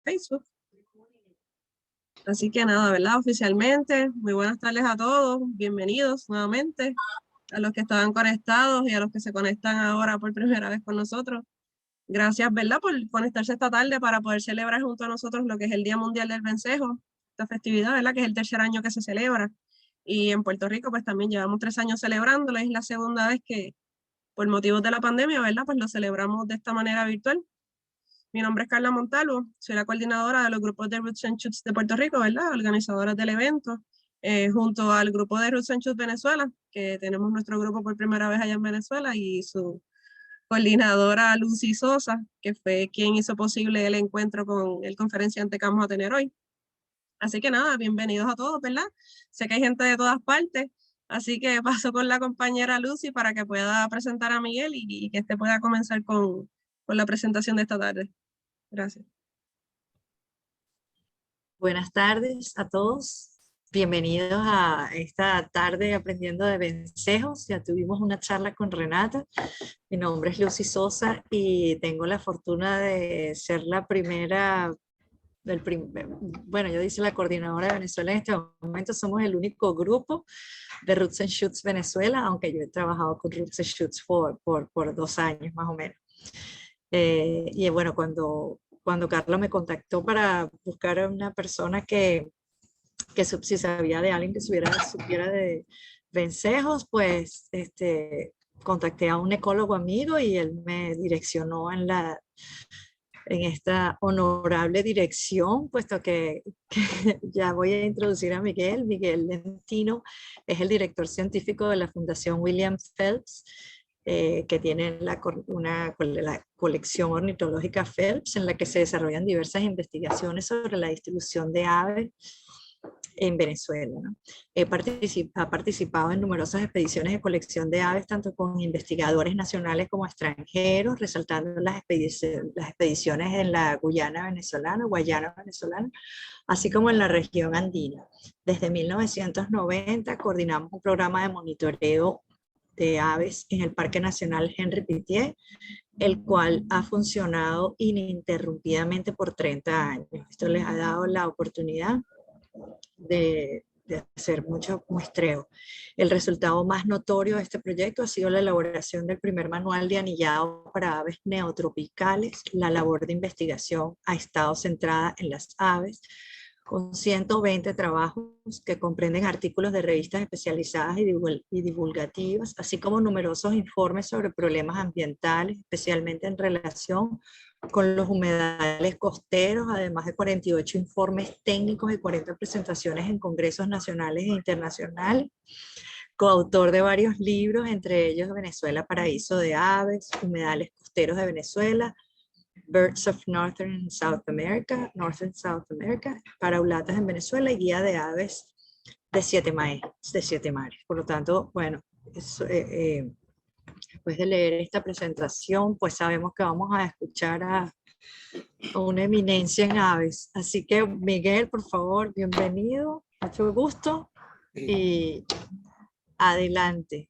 Facebook. Así que nada, ¿verdad? Oficialmente, muy buenas tardes a todos, bienvenidos nuevamente a los que estaban conectados y a los que se conectan ahora por primera vez con nosotros. Gracias, ¿verdad?, por conectarse esta tarde para poder celebrar junto a nosotros lo que es el Día Mundial del Vencejo, esta festividad, ¿verdad?, que es el tercer año que se celebra. Y en Puerto Rico, pues también llevamos 3 años celebrándolo, es la segunda vez que, por motivos de la pandemia, ¿verdad?, pues lo celebramos de esta manera virtual. Mi nombre es Carla Montalvo, soy la coordinadora de los grupos de Roots and Shoots de Puerto Rico, ¿verdad?, organizadoras del evento, junto al grupo de Roots and Shoots Venezuela, que tenemos nuestro grupo por primera vez allá en Venezuela, y su coordinadora Lucy Sosa, que fue quien hizo posible el encuentro con el conferenciante que vamos a tener hoy. Así que nada, bienvenidos a todos, ¿verdad? Sé que hay gente de todas partes, así que paso con la compañera Lucy para que pueda presentar a Miguel y que este pueda comenzar con la presentación de esta tarde. Gracias. Buenas tardes a todos. Bienvenidos a esta tarde aprendiendo de vencejos. Ya tuvimos una charla con Renata. Mi nombre es Lucy Sosa y tengo la fortuna de ser la primera, bueno, yo dice la coordinadora de Venezuela en este momento. Somos el único grupo de Roots and Shoots Venezuela, aunque yo he trabajado con Roots and Shoots por 2 años más o menos. Y bueno, cuando Carla me contactó para buscar a una persona que si sabía de alguien que supiera de vencejos, pues contacté a un ecólogo amigo y él me direccionó en esta honorable dirección, puesto que ya voy a introducir a Miguel. Miguel Lentino es el director científico de la Fundación William Phelps, que tiene la colección ornitológica Phelps, en la que se desarrollan diversas investigaciones sobre la distribución de aves en Venezuela, ¿no? Ha participado en numerosas expediciones de colección de aves, tanto con investigadores nacionales como extranjeros, resaltando las expediciones en la Guayana venezolana, así como en la región andina. Desde 1990 coordinamos un programa de monitoreo de aves en el Parque Nacional Henri Pittier, el cual ha funcionado ininterrumpidamente por 30 años. Esto les ha dado la oportunidad de hacer mucho muestreo. El resultado más notorio de este proyecto ha sido la elaboración del primer manual de anillado para aves neotropicales. La labor de investigación ha estado centrada en las aves, con 120 trabajos que comprenden artículos de revistas especializadas y divulgativas, así como numerosos informes sobre problemas ambientales, especialmente en relación con los humedales costeros, además de 48 informes técnicos y 40 presentaciones en congresos nacionales e internacionales. Coautor de varios libros, entre ellos Venezuela, Paraíso de Aves, Humedales Costeros de Venezuela, Birds of Northern and South America, Paraulatas en Venezuela y Guía de Aves de 7 mares. Por lo tanto, bueno, después de leer esta presentación, pues sabemos que vamos a escuchar a una eminencia en aves. Así que, Miguel, por favor, bienvenido, mucho gusto y adelante.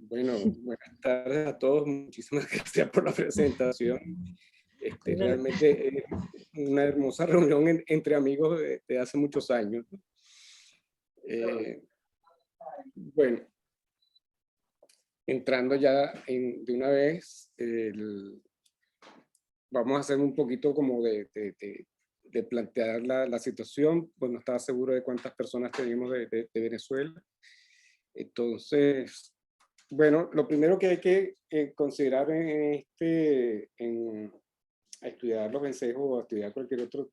Bueno, buenas tardes a todos. Muchísimas gracias por la presentación. Realmente es una hermosa reunión entre amigos de hace muchos años. Bueno, entrando ya de una vez, vamos a hacer un poquito como de plantear la situación. Pues no estaba seguro de cuántas personas teníamos de Venezuela. Entonces, bueno, lo primero que hay que considerar a estudiar los vencejos o a estudiar cualquier otro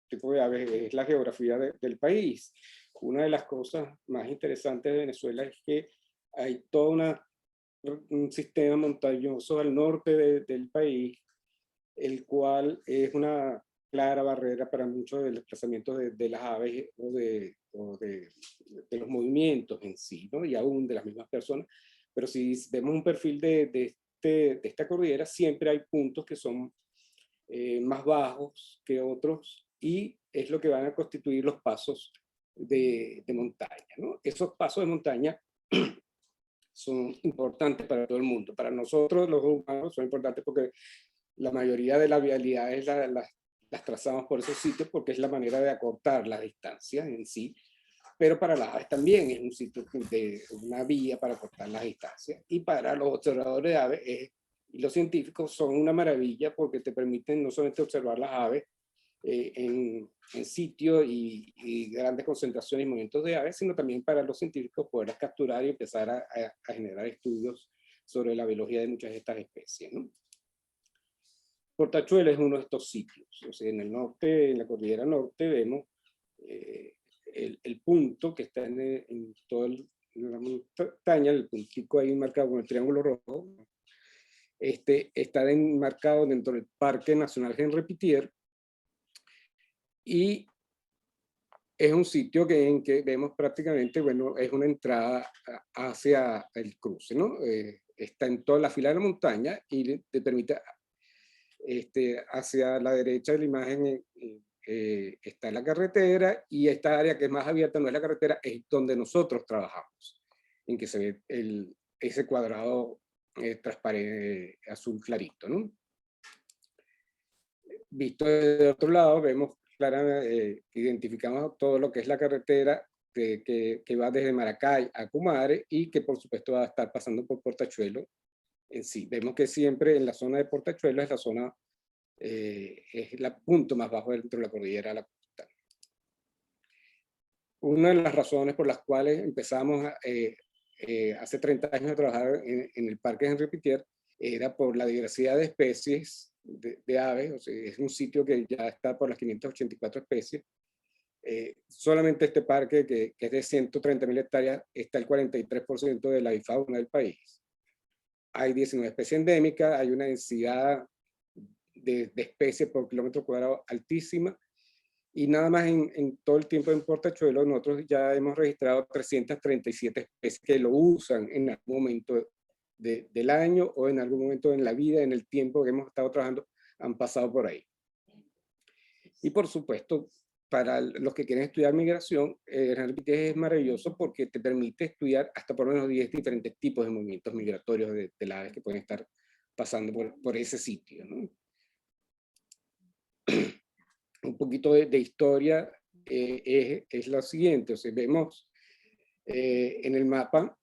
tipo de aves es la geografía del país. Una de las cosas más interesantes de Venezuela es que hay todo un sistema montañoso al norte del país, el cual es una clara barrera para muchos de los desplazamientos de las aves o de los movimientos en sí, ¿no? Y aún de las mismas personas. Pero si vemos un perfil de esta cordillera, siempre hay puntos que son más bajos que otros y es lo que van a constituir los pasos de montaña, ¿no? Esos pasos de montaña son importantes para todo el mundo. Para nosotros, los humanos, son importantes porque la mayoría de la vialidad es las trazamos por esos sitios porque es la manera de acortar las distancias en sí, pero para las aves también es un sitio de una vía para acortar las distancias, y para los observadores de aves y los científicos son una maravilla porque te permiten no solamente observar las aves en sitio y grandes concentraciones y movimientos de aves, sino también para los científicos poderlas capturar y empezar a generar estudios sobre la biología de muchas de estas especies, ¿no? Portachuelo es uno de estos sitios. O sea, en el norte, en la cordillera norte, vemos el punto que está en toda la montaña, el puntico ahí marcado con el triángulo rojo, está enmarcado dentro del Parque Nacional Henri Pittier, y es un sitio en que vemos prácticamente, bueno, es una entrada hacia el cruce, ¿no? Está en toda la fila de la montaña y te permite, hacia la derecha de la imagen está la carretera, y esta área que es más abierta no es la carretera, es donde nosotros trabajamos, en que se ve ese cuadrado transparente azul clarito, ¿no? Visto de otro lado, vemos claramente, identificamos todo lo que es la carretera que va desde Maracay a Cumare, y que por supuesto va a estar pasando por Portachuelo en sí. Vemos que siempre en la zona de Portachuelo es la zona, es el punto más bajo dentro de la cordillera de la costa. Una de las razones por las cuales empezamos hace 30 años a trabajar en el Parque Henri Pittier era por la diversidad de especies de aves. O sea, es un sitio que ya está por las 584 especies. Solamente este parque, que es de 130.000 hectáreas, está el 43% de la avifauna del país. Hay 19 especies endémicas, hay una densidad de especies por kilómetro cuadrado altísima, y nada más en todo el tiempo en Portachuelo nosotros ya hemos registrado 337 especies que lo usan en algún momento del año, o en algún momento en la vida, en el tiempo que hemos estado trabajando, han pasado por ahí. Y por supuesto, para los que quieren estudiar migración, es maravilloso porque te permite estudiar hasta por lo menos 10 diferentes tipos de movimientos migratorios de las aves que pueden estar pasando por ese sitio, ¿no? Un poquito de historia es lo siguiente. O sea, vemos en el mapa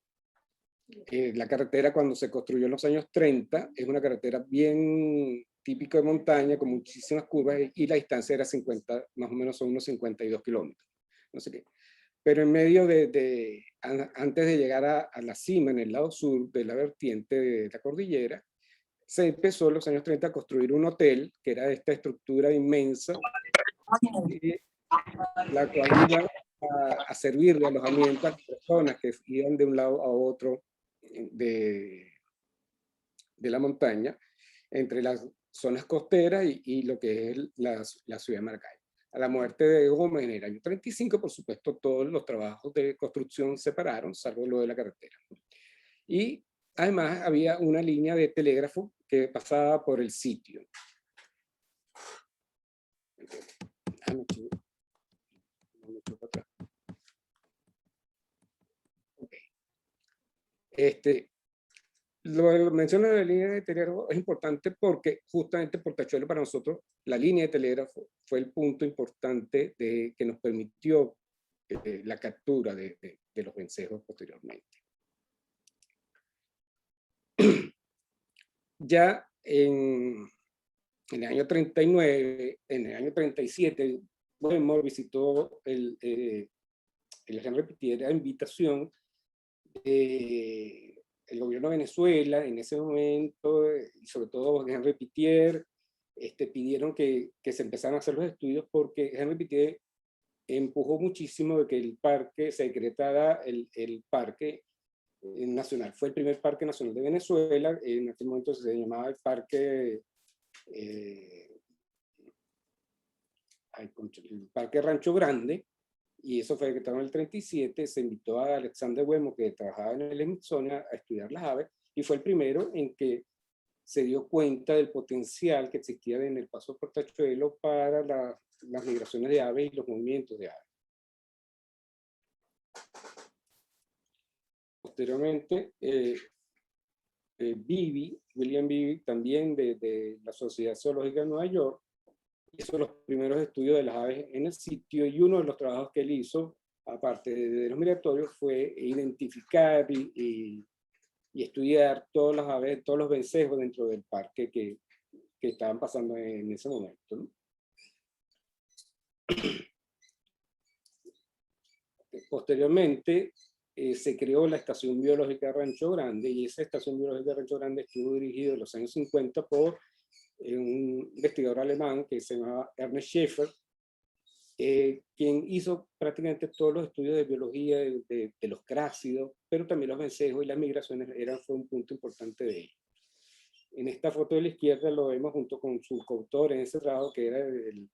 la carretera cuando se construyó en los años 30, es una carretera bien típica de montaña, con muchísimas curvas, y la distancia era 50, más o menos son unos 52 kilómetros. No sé qué. Pero en medio antes de llegar a la cima, en el lado sur de la vertiente de la cordillera, se empezó en los años 30 a construir un hotel, que era esta estructura inmensa, la cual iba a servir de alojamiento a las personas que iban de un lado a otro de la montaña, entre las zonas costeras y lo que es la ciudad de Maracay. A la muerte de Gómez en el año 35, por supuesto, todos los trabajos de construcción se pararon, salvo lo de la carretera. Y además había una línea de telégrafo que pasaba por el sitio. Lo menciono de la línea de telégrafo es importante porque justamente Portachuelo para nosotros, la línea de telégrafo fue el punto importante que nos permitió la captura de los vencejos posteriormente. Ya en el año 39, en el año 37, Wetmore visitó el Henri Pittier a invitación el gobierno de Venezuela en ese momento, y sobre todo Henri Pittier, pidieron que se empezaran a hacer los estudios, porque Henri Pittier empujó muchísimo de que el parque se decretara el parque nacional. Fue el primer parque nacional de Venezuela. En aquel momento se llamaba el parque Rancho Grande, y eso fue decretado en el 37. Se invitó a Alexander Wetmore, que trabajaba en el Smithsonian, a estudiar las aves, y fue el primero en que se dio cuenta del potencial que existía en el Paso Portachuelo para las migraciones de aves y los movimientos de aves. Posteriormente, William Beebe, también de la Sociedad Zoológica de Nueva York, hizo los primeros estudios de las aves en el sitio, y uno de los trabajos que él hizo, aparte de los migratorios, fue identificar y estudiar todas las aves, todos los vencejos dentro del parque que estaban pasando en ese momento, ¿no? Posteriormente se creó la Estación Biológica Rancho Grande, y esa Estación Biológica Rancho Grande estuvo dirigida en los años 50 por un investigador alemán que se llamaba Ernest Schäfer, quien hizo prácticamente todos los estudios de biología de los crácidos, pero también los vencejos y las migraciones fue un punto importante de ello. En esta foto de la izquierda lo vemos junto con su coautor en ese trabajo, que era el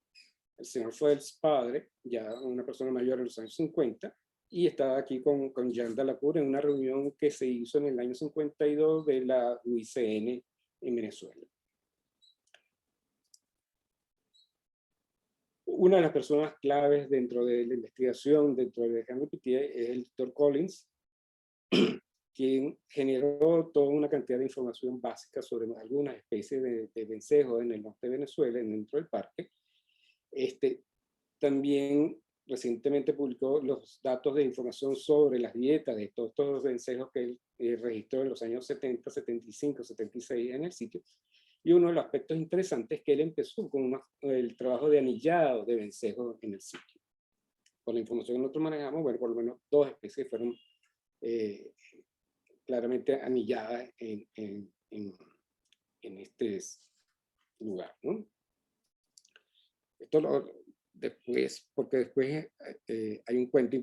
señor Phelps padre, ya una persona mayor en los años 50, y estaba aquí con Jean Delacour en una reunión que se hizo en el año 52 de la UICN en Venezuela. Una de las personas claves dentro de la investigación, dentro de Henry Pittier, es el doctor Collins, quien generó toda una cantidad de información básica sobre algunas especies de vencejos en el norte de Venezuela, dentro del parque. También recientemente publicó los datos de información sobre las dietas de todos estos vencejos que él registró en los años 70, 75, 76 en el sitio. Y uno de los aspectos interesantes es que él empezó con el trabajo de anillado de vencejos en el sitio. Con la información que nosotros manejamos, bueno, por lo menos 2 especies fueron claramente anilladas en este lugar, ¿no? Esto después, porque después hay un cuento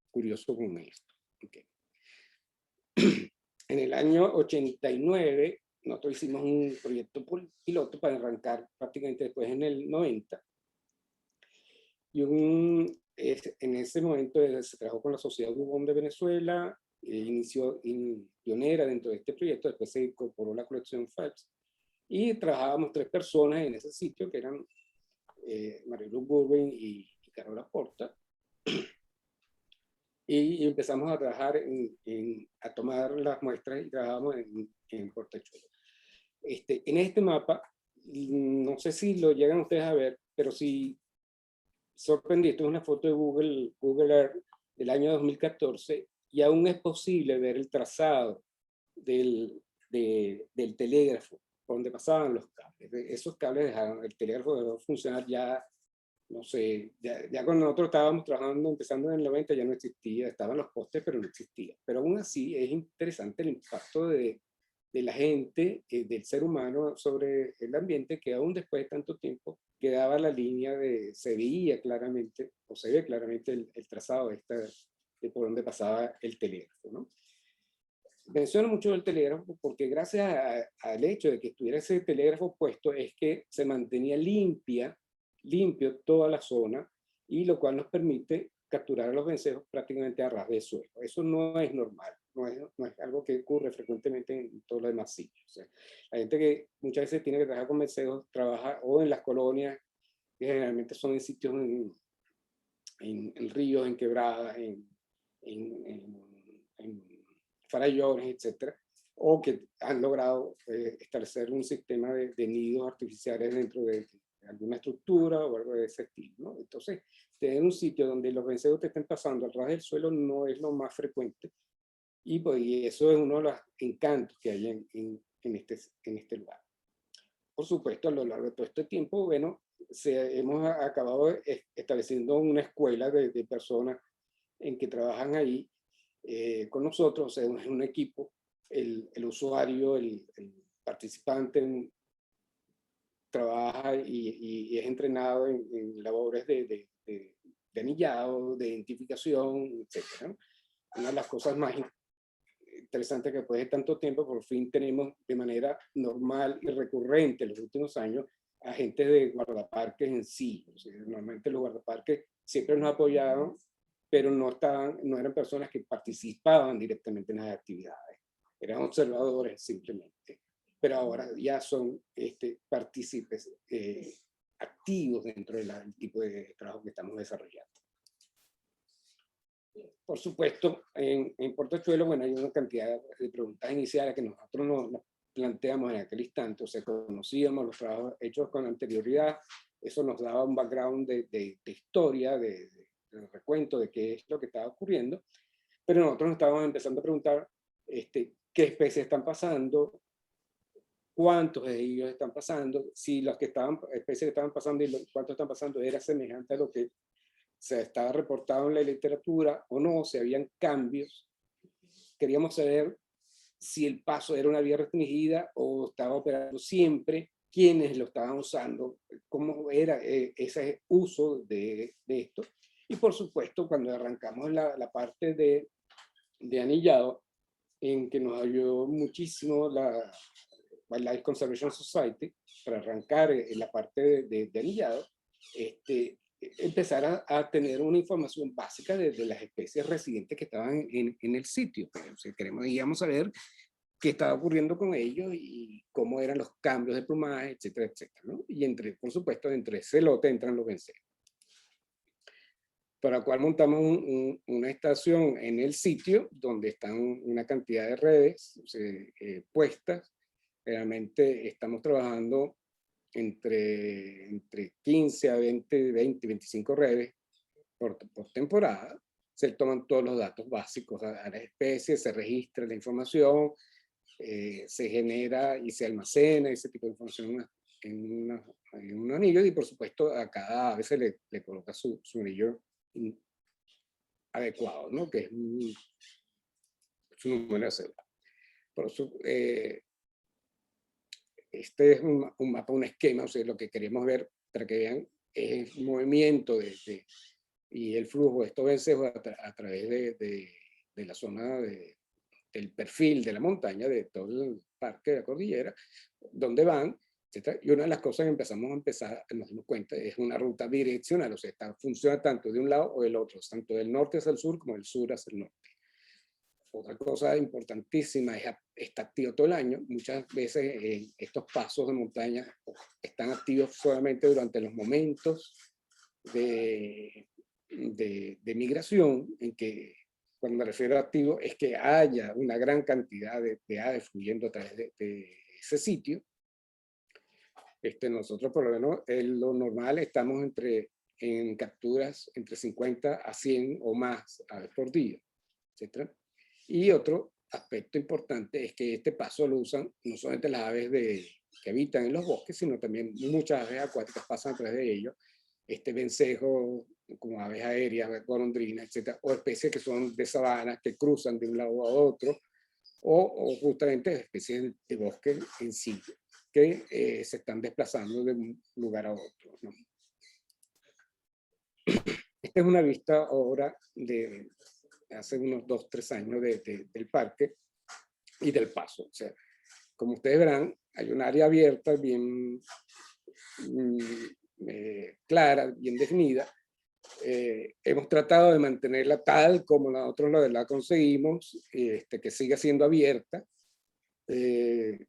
curioso con esto. Okay. En el año 89, nosotros hicimos un proyecto piloto para arrancar prácticamente después en el 90. Y en ese momento se trabajó con la Sociedad Bubón de Venezuela, inició pionera dentro de este proyecto, después se incorporó la colección Phelps, y trabajábamos 3 personas en ese sitio, que eran Marilu Burwin y Carola Porta, y empezamos a trabajar a tomar las muestras, y trabajamos en Portachuelo. En este mapa, no sé si lo llegan ustedes a ver, pero sí sorprendí. Esto es una foto de Google Earth del año 2014, y aún es posible ver el trazado del telégrafo, por donde pasaban los cables. Esos cables dejaron, el telégrafo dejó de funcionar ya, no sé, ya cuando nosotros estábamos trabajando, empezando en el 90, ya no existía, estaban los postes, pero no existía. Pero aún así es interesante el impacto de la gente, del ser humano sobre el ambiente, que aún después de tanto tiempo quedaba la línea se veía claramente, o se ve claramente el trazado de por donde pasaba el telégrafo, ¿no? Menciono mucho el telégrafo porque gracias al hecho de que estuviera ese telégrafo puesto es que se mantenía limpio toda la zona, y lo cual nos permite capturar a los vencejos prácticamente a ras de suelo. Eso no es normal, no es algo que ocurre frecuentemente en todos los demás sitios. O sea, la gente que muchas veces tiene que trabajar con vencejos trabaja o en las colonias, que generalmente son en sitios en ríos, en quebradas, en farallones, etcétera, o que han logrado establecer un sistema de nidos artificiales dentro de alguna estructura o algo de ese estilo, ¿no? Entonces, tener un sitio donde los vencejos te estén pasando al ras del suelo no es lo más frecuente, y, pues, y eso es uno de los encantos que hay en este lugar. Por supuesto, a lo largo de todo este tiempo, bueno, hemos acabado estableciendo una escuela de personas en que trabajan ahí con nosotros. O sea, es un equipo, el usuario, el participante trabaja y es entrenado en labores de anillado, de identificación, etc. Una de las cosas más interesantes que después de tanto tiempo, por fin tenemos de manera normal y recurrente en los últimos años agentes de guardaparques en sí. O sea, normalmente los guardaparques siempre nos apoyaron, pero no eran personas que participaban directamente en las actividades, eran observadores simplemente, pero ahora ya son partícipes activos dentro del tipo de trabajo que estamos desarrollando. Por supuesto, en Portachuelo, bueno, hay una cantidad de preguntas iniciales que nosotros nos planteamos en aquel instante. O sea, conocíamos los trabajos hechos con anterioridad, Eso nos daba un background de historia, de recuento de qué es lo que estaba ocurriendo, pero nosotros nos estábamos empezando a preguntar qué especies están pasando, cuántos de ellos están pasando, si los especies que estaban pasando y cuántos están pasando era semejante a lo que se estaba reportado en la literatura o no, si habían cambios. Queríamos saber si el paso era una vía restringida o estaba operando siempre, quiénes lo estaban usando, cómo era ese uso de esto. Y por supuesto, cuando arrancamos la parte de anillado, en que nos ayudó muchísimo la Wildlife Conservation Society para arrancar en la parte de anillado, empezar a tener una información básica de las especies residentes que estaban en el sitio. O sea, queríamos saber qué estaba ocurriendo con ellos y cómo eran los cambios de plumaje, etcétera, etcétera, ¿no? Y por supuesto, entre ese lote entran los vencejos. Para lo cual montamos una estación en el sitio donde están una cantidad de redes puestas. Realmente estamos trabajando entre 15 a 20, 25 redes por temporada. Se toman todos los datos básicos a la especie, se registra la información, se genera y se almacena ese tipo de información en un anillo, y por supuesto a cada ave se le coloca su anillo adecuado, ¿no? Que es su número de cédula. Por eso, este es un mapa, un esquema, o sea, lo que queremos ver para que vean es el movimiento y el flujo de estos vencejos a través de la zona del perfil de la montaña, de todo el parque de la cordillera, donde van, etc. Y una de las cosas que nos dimos cuenta, es una ruta direccional, o sea, funciona tanto de un lado o del otro, tanto del norte hacia el sur como del sur hacia el norte. Otra cosa importantísima es está activo todo el año. Muchas veces estos pasos de montaña están activos solamente durante los momentos de migración, en que, cuando me refiero a activo, es que haya una gran cantidad de aves fluyendo a través de ese sitio. Nosotros, por lo menos, lo normal, estamos en capturas entre 50 a 100 o más aves por día, etc. Y otro aspecto importante es que este paso lo usan no solamente las aves que habitan en los bosques, sino también muchas aves acuáticas pasan a través de ellos. Vencejo, como aves aéreas, golondrinas, etc. O especies que son de sabana, que cruzan de un lado a otro, o justamente especies de bosque en sí, que se están desplazando de un lugar a otro, ¿no? Esta es una vista ahora de hace unos 2 o 3 años del parque y del paso. O sea, como ustedes verán, hay un área abierta bien clara, bien definida. Hemos tratado de mantenerla tal como nosotros la conseguimos, que siga siendo abierta. Se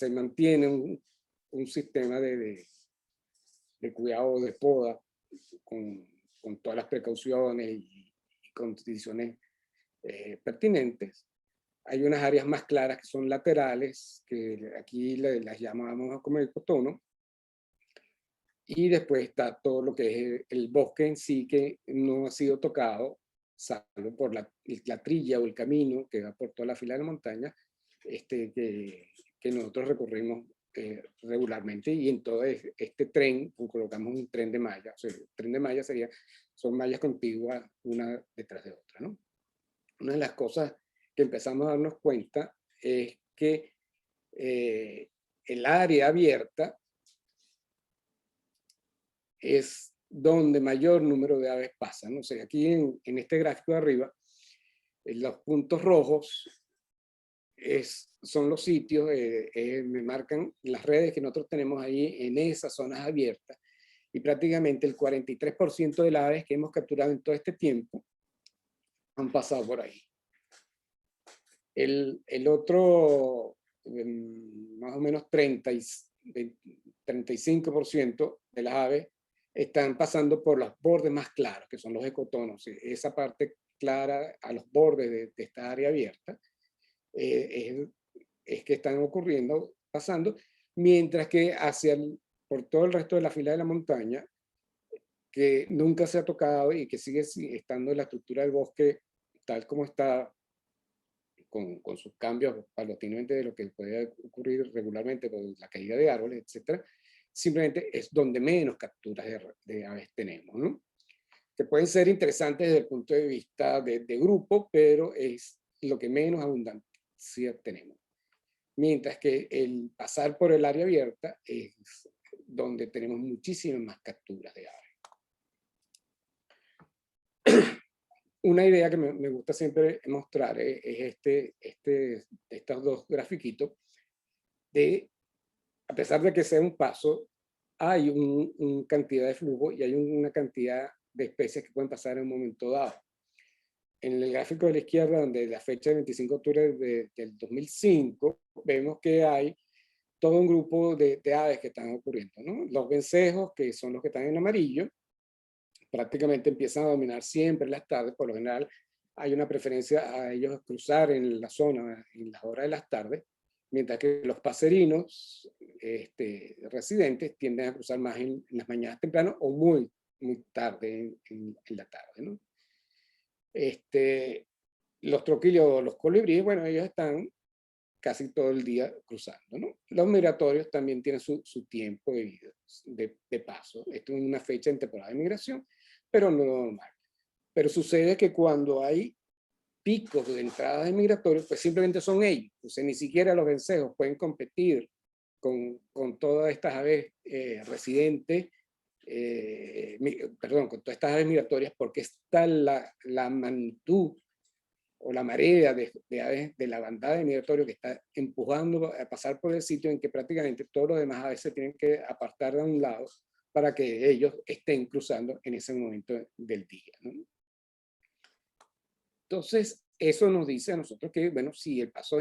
mantiene un sistema de cuidado de poda con todas las precauciones y condiciones pertinentes. Hay unas áreas más claras que son laterales, que aquí las llamamos como el cotono, y después está todo lo que es el bosque en sí, que no ha sido tocado, salvo por la trilla o el camino que va por toda la fila de la montaña, que nosotros recorrimos regularmente, y en todo este tren colocamos un tren de malla. O sea, el tren de malla son mallas contiguas una detrás de otra, ¿no? Una de las cosas que empezamos a darnos cuenta es que el área abierta es donde mayor número de aves pasan, ¿no? O sea, aquí en este gráfico de arriba, los puntos rojos son los sitios, me marcan las redes que nosotros tenemos ahí en esas zonas abiertas, y prácticamente el 43% de las aves que hemos capturado en todo este tiempo han pasado por ahí. El otro, más o menos 35% de las aves están pasando por los bordes más claros, que son los ecotonos. Esa parte clara a los bordes de esta área abierta es que están pasando, mientras que hacia por todo el resto de la fila de la montaña, que nunca se ha tocado y que sigue estando en la estructura del bosque tal como está, con sus cambios paulatinamente de lo que puede ocurrir regularmente con la caída de árboles, etcétera, simplemente es donde menos capturas de aves tenemos, ¿no? Que pueden ser interesantes desde el punto de vista de grupo, pero es lo que menos abundancia tenemos. Mientras que el pasar por el área abierta es donde tenemos muchísimas más capturas de aves. Una idea que me gusta siempre mostrar es estos dos grafiquitos de, a pesar de que sea un paso, hay una cantidad de flujo y hay una cantidad de especies que pueden pasar en un momento dado. En el gráfico de la izquierda, donde la fecha del 25 de octubre del 2005, vemos que hay todo un grupo de aves que están ocurriendo, ¿no? Los vencejos, que son los que están en amarillo, prácticamente empiezan a dominar siempre las tardes. Por lo general hay una preferencia a ellos cruzar en la zona en las horas de las tardes, mientras que los paserinos residentes tienden a cruzar más en las mañanas temprano o muy tarde en la tarde, ¿no? Los troquillos, los colibríes, bueno, ellos están casi todo el día cruzando, ¿no? Los migratorios también tienen su tiempo de vida, de paso. Esto es una fecha en temporada de migración, pero no normal. Pero sucede que cuando hay picos de entradas de migratorios, pues simplemente son ellos. Entonces ni siquiera los vencejos pueden competir con todas estas aves residentes, perdón, con todas estas aves migratorias, porque está la magnitud o la marea de aves de la bandada de migratorio que está empujando a pasar por el sitio en que prácticamente todos los demás aves se tienen que apartar de un lado para que ellos estén cruzando en ese momento del día, ¿no? Entonces, eso nos dice a nosotros que, bueno, si el paso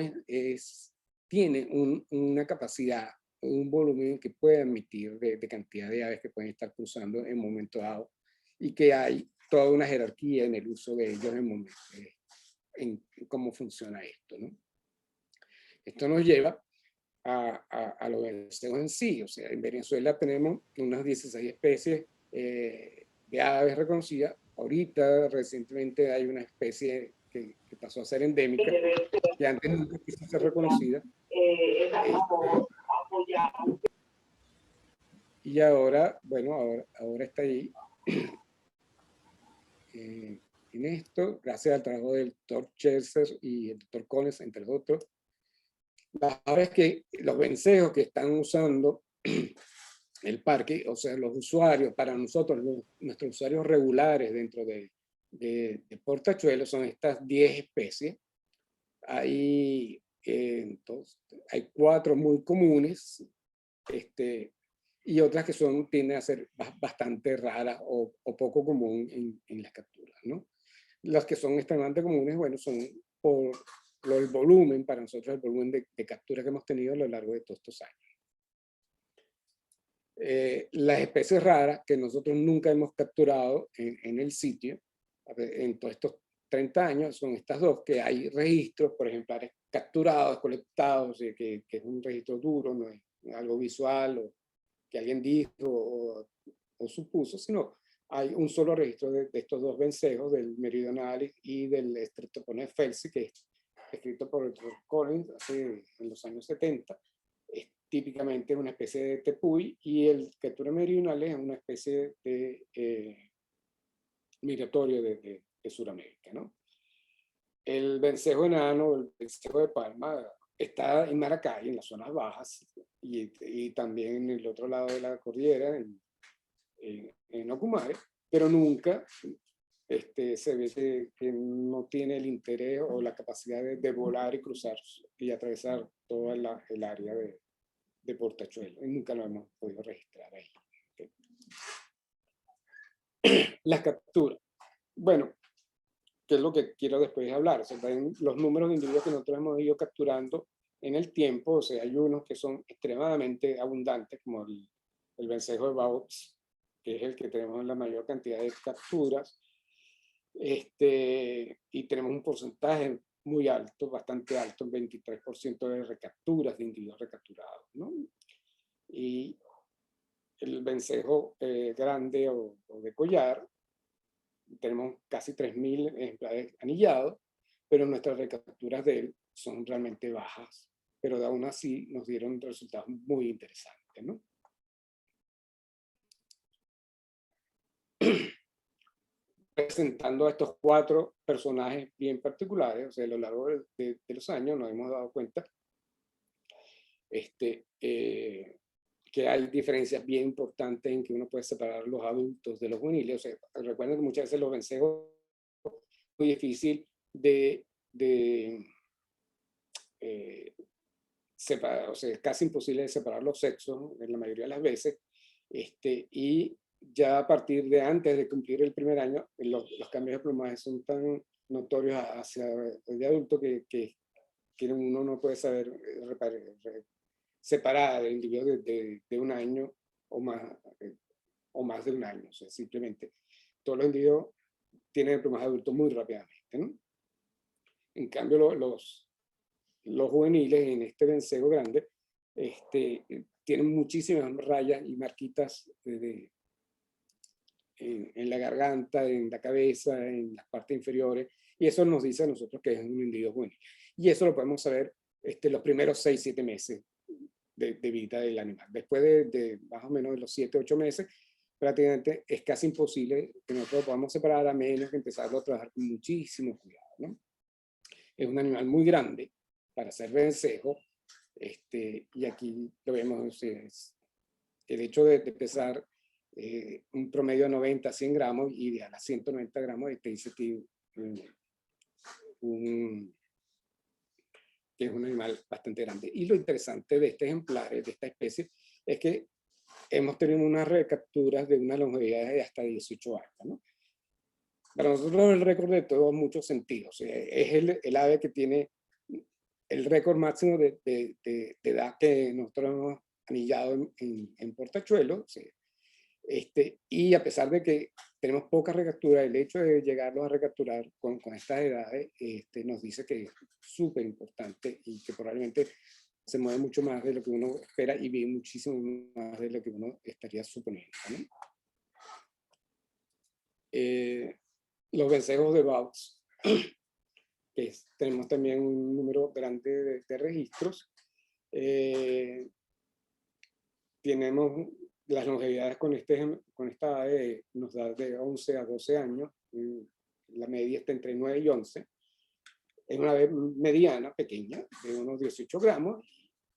tiene una capacidad, un volumen que puede admitir de cantidad de aves que pueden estar cruzando en un momento dado, y que hay toda una jerarquía en el uso de ellos en cómo funciona esto, ¿no? Esto nos lleva a los vencejos en sí. O sea, en Venezuela tenemos unas 16 especies de aves reconocidas. Ahorita, recientemente, hay una especie que pasó a ser endémica, que antes nunca quiso ser reconocida. Y ahora, bueno, ahora está ahí. En esto, gracias al trabajo del doctor Chester y el doctor Collins, entre otros, las aves los vencejos que están usando el parque, o sea, los usuarios, para nosotros, nuestros usuarios regulares dentro de Portachuelo, son estas 10 especies. Entonces, hay 4 muy comunes, y otras que tienden a ser bastante raras o poco común en las capturas, ¿no? Las que son extremadamente comunes, bueno, son por el volumen, para nosotros el volumen de capturas que hemos tenido a lo largo de todos estos años. Las especies raras que nosotros nunca hemos capturado en el sitio, en todos estos 30 años, son estas dos, que hay registros, por ejemplares capturados, colectados, que es un registro duro, no es algo visual o que alguien dijo o supuso, sino hay un solo registro de estos dos vencejos, del meridionalis y del Streptocones felsi, que es escrito por el Dr. Collins en los años 70. Es típicamente una especie de tepuy, y el Quetura meridionalis es una especie de migratorio de Sudamérica, ¿no? El vencejo enano, el vencejo de palma, está en Maracay, en las zonas bajas, y también en el otro lado de la cordillera, en Ocumare, pero nunca se ve que no tiene el interés o la capacidad de volar y cruzar y atravesar toda el área de Portachuelo, y nunca lo hemos podido registrar ahí. Las capturas. Bueno, ¿qué es lo que quiero después hablar? O sea, los números de individuos que nosotros hemos ido capturando en el tiempo. O sea, hay unos que son extremadamente abundantes, como el vencejo de Bauts, que es el que tenemos la mayor cantidad de capturas, y tenemos un porcentaje muy alto, bastante alto, un 23% de recapturas de individuos recapturados, ¿no? Y el vencejo grande o de collar. Tenemos casi 3.000 ejemplares anillados, pero nuestras recapturas de él son realmente bajas, pero aún así nos dieron resultados muy interesantes, ¿no? Presentando a estos 4 personajes bien particulares, o sea, a lo largo de los años nos hemos dado cuenta que hay diferencias bien importantes en que uno puede separar los adultos de los juveniles. O sea, recuerden que muchas veces los vencejos es muy difícil de separar, o sea, es casi imposible de separar los sexos en la mayoría de las veces, y ya a partir de antes de cumplir el primer año, los cambios de plumaje son tan notorios hacia el adulto que uno no puede saber separar el individuo de un año o más de un año. O sea, simplemente todos los individuos tienen el plumaje adulto muy rápidamente, ¿no? En cambio, los juveniles en este vencejo grande tienen muchísimas rayas y marquitas en la garganta, en la cabeza, en las partes inferiores, y eso nos dice a nosotros que es un individuo juvenil. Y eso lo podemos saber los primeros 6-7 meses de vida del animal. Después de más o menos de los 7-8 meses, prácticamente es casi imposible que nosotros lo podamos separar, a menos que empezarlo a trabajar con muchísimo cuidado, ¿no? Es un animal muy grande para ser vencejo, y aquí lo vemos, el hecho de pesar un promedio de 90 a 100 gramos y de a las 190 gramos, dice que es un animal bastante grande. Y lo interesante de este ejemplar, de esta especie, es que hemos tenido unas recapturas de una longevidad de hasta 18 años, ¿no? Para nosotros el récord de todo en muchos sentidos. Es el ave que tiene el récord máximo de edad que nosotros hemos anillado en Portachuelo. Y a pesar de que tenemos poca recaptura, el hecho de llegarlos a recapturar con estas edades nos dice que es súper importante y que probablemente se mueve mucho más de lo que uno espera y vive muchísimo más de lo que uno estaría suponiendo, ¿no? Los vencejos de Baux, tenemos también un número grande de registros. Tenemos las longevidades con esta ave, nos da de 11 a 12 años, la media está entre 9 y 11. Es una ave mediana, pequeña, de unos 18 gramos,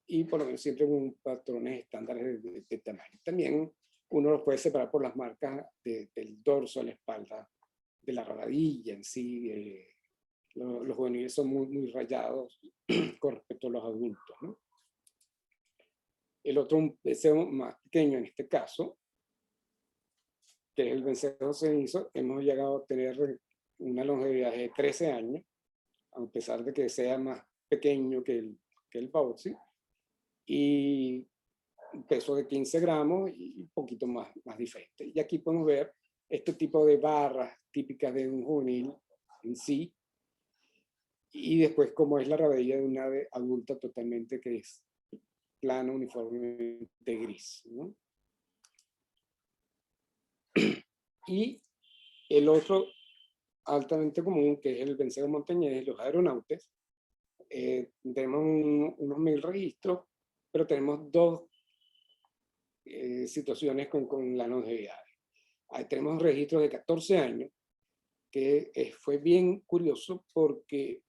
y por lo menos siempre con patrones estándares de tamaño. También uno los puede separar por las marcas del dorso, la espalda, de la rabadilla en sí. Los juveniles son muy rayados con respecto a los adultos, ¿no? El otro vencejo más pequeño en este caso, que es el vencejo cenizo, hemos llegado a tener una longevidad de 13 años, a pesar de que sea más pequeño que el Bauxi, y un peso de 15 gramos y un poquito más diferente. Y aquí podemos ver este tipo de barras típicas de un juvenil en sí, y después como es la rabadilla de una ave adulta totalmente, que es plano, uniformemente gris, ¿no? Y el otro altamente común, que es el vencejo montañés, los aeronautes, tenemos unos 1000 registros, pero tenemos dos situaciones con la longevidad. Ahí tenemos registros de 14 años, que fue bien curioso porque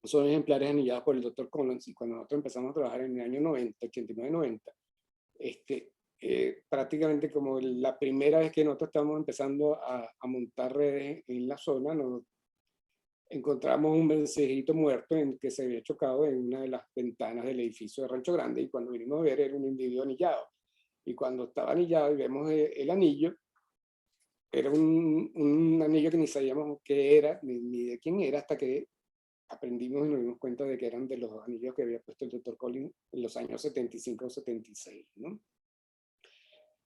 son ejemplares anillados por el Dr. Collins, y cuando nosotros empezamos a trabajar en el año 90, 89-90, prácticamente como la primera vez que nosotros estábamos empezando a montar redes en la zona, nos encontramos un vencejito muerto en que se había chocado en una de las ventanas del edificio de Rancho Grande, y cuando vinimos a ver era un individuo anillado. Y cuando estaba anillado y vemos el anillo, era un anillo que ni sabíamos qué era, ni de quién era, hasta que aprendimos y nos dimos cuenta de que eran de los anillos que había puesto el Dr. Collins en los años 75 o 76, ¿no?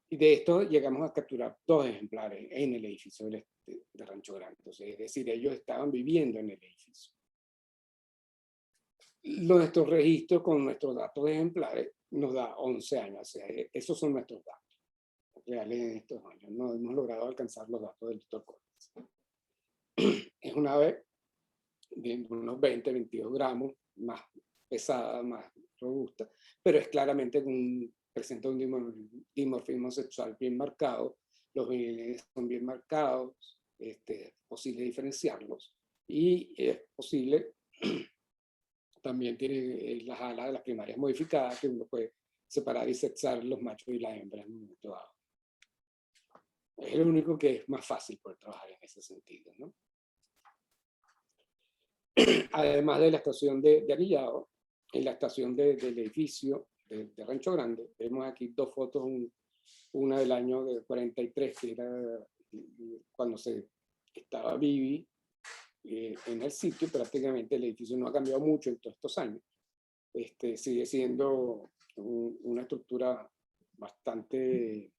Y de esto llegamos a capturar 2 ejemplares en el edificio de Rancho Grande. Entonces, es decir, ellos estaban viviendo en el edificio. nuestro registro con nuestros datos de ejemplares nos da 11 años. O sea, esos son nuestros datos reales en estos años. No hemos logrado alcanzar los datos del Dr. Collins. Es una ave de unos 20-22 gramos, más pesada, más robusta, pero es claramente presenta un dimorfismo sexual bien marcado, los genitales son bien marcados, es posible diferenciarlos, y es posible, también tiene las alas de las primarias modificadas, que uno puede separar y sexar los machos y las hembras en un momento dado. Es lo único que es más fácil poder trabajar en ese sentido, ¿no? Además de la estación de anillado, en la estación del edificio de Rancho Grande, vemos aquí dos fotos, una del año de 43, que era cuando estaba Vivi en el sitio. Prácticamente el edificio no ha cambiado mucho en todos estos años. Sigue siendo una estructura bastante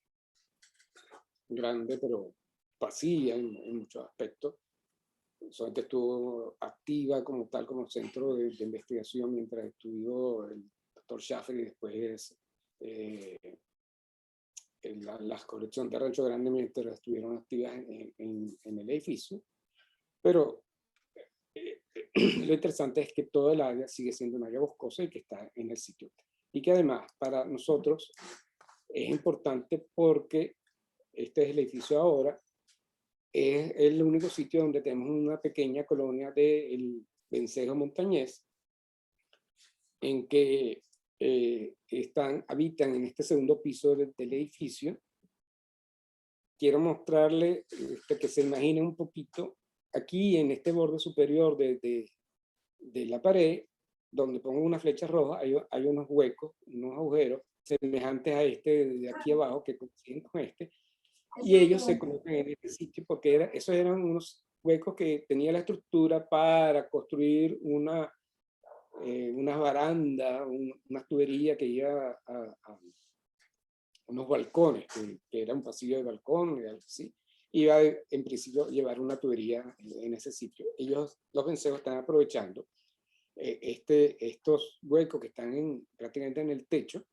grande, pero vacía en muchos aspectos. Solamente estuvo activa como tal, como centro de investigación, mientras estudió el doctor Schaffer, y después las colecciones de Rancho Grande, mientras estuvieron activas en el edificio. Pero lo interesante es que toda el área sigue siendo un área boscosa y que está en el sitio. Y que además para nosotros es importante porque este es el edificio ahora. Es el único sitio donde tenemos una pequeña colonia del vencejo montañés, en que habitan en este segundo piso del edificio. Quiero mostrarle que se imagine un poquito, aquí en este borde superior de la pared, donde pongo una flecha roja, hay unos huecos, unos agujeros, semejantes a este de aquí abajo, que coinciden con este. Y ellos se colocan en este sitio porque esos eran unos huecos que tenía la estructura para construir una baranda, una tubería que iba a unos balcones, que era un pasillo de balcón, y algo así. Iba en principio a llevar una tubería en ese sitio. Ellos, los vencejos, están aprovechando estos huecos que están prácticamente en el techo,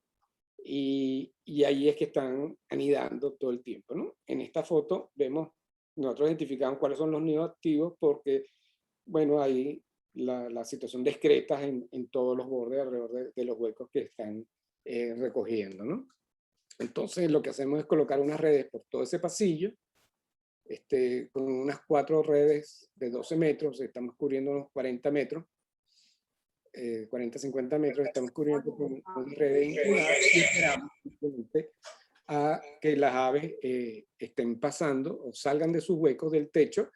y ahí es que están anidando todo el tiempo, ¿no? En esta foto nosotros identificamos cuáles son los nidos activos porque, bueno, hay la situación de excretas en todos los bordes alrededor de los huecos que están recogiendo, ¿no? Entonces lo que hacemos es colocar unas redes por todo ese pasillo, con unas 4 redes de 12 metros, estamos cubriendo unos 40 metros, 40-50 metros, estamos cubriendo con redes inclinadas y esperamos simplemente a que las aves estén pasando o salgan de sus huecos del techo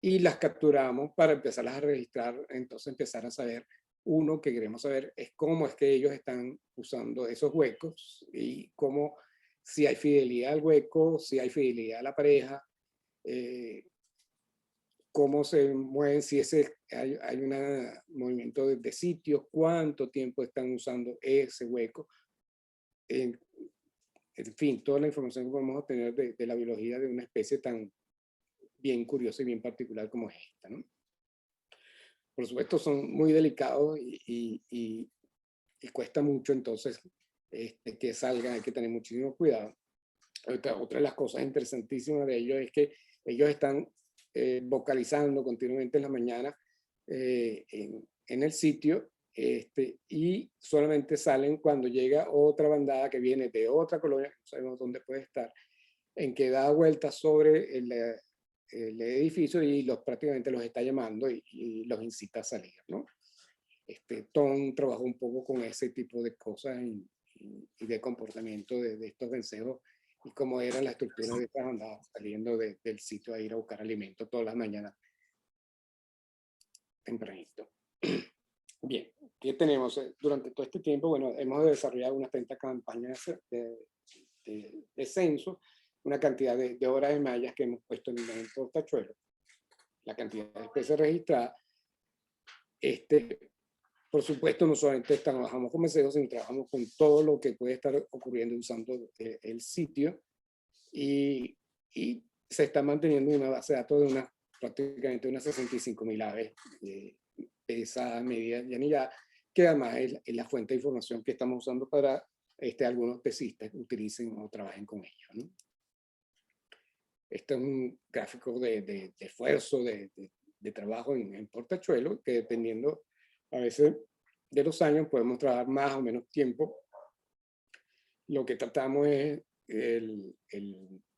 y las capturamos para empezarlas a registrar. Entonces empezar a saber, que queremos saber es cómo es que ellos están usando esos huecos y cómo, si hay fidelidad al hueco, si hay fidelidad a la pareja, cómo se mueven, si hay un movimiento de sitios, cuánto tiempo están usando ese hueco. En fin, toda la información que podemos obtener de la biología de una especie tan bien curiosa y bien particular como es esta, ¿no? Por supuesto, son muy delicados y cuesta mucho, entonces, que salgan, hay que tener muchísimo cuidado. Otra de las cosas interesantísimas de ellos es que ellos están vocalizando continuamente en la mañana en el sitio, y solamente salen cuando llega otra bandada que viene de otra colonia, no sabemos dónde puede estar, en que da vueltas sobre el edificio y prácticamente los está llamando y los incita a salir, ¿no? Tom trabajó un poco con ese tipo de cosas y de comportamiento de estos vencejos, y cómo era la estructura de estas bandadas saliendo del sitio a ir a buscar alimento todas las mañanas tempranito. Bien, ¿qué tenemos? Durante todo este tiempo, bueno, hemos desarrollado unas 30 campañas de censo, una cantidad de horas de mallas que hemos puesto en el portachuelo, la cantidad de especies registradas. Por supuesto, no solamente trabajamos con vencejos, sino trabajamos con todo lo que puede estar ocurriendo usando el sitio, y se está manteniendo una base de datos prácticamente unas 65.000 aves pesadas, medidas y anilladas, que además es la fuente de información que estamos usando para algunos pesistas que utilicen o trabajen con ellos, ¿no? Este es un gráfico de esfuerzo, de trabajo en portachuelo, que dependiendo a veces de los años podemos trabajar más o menos tiempo. Lo que tratamos es el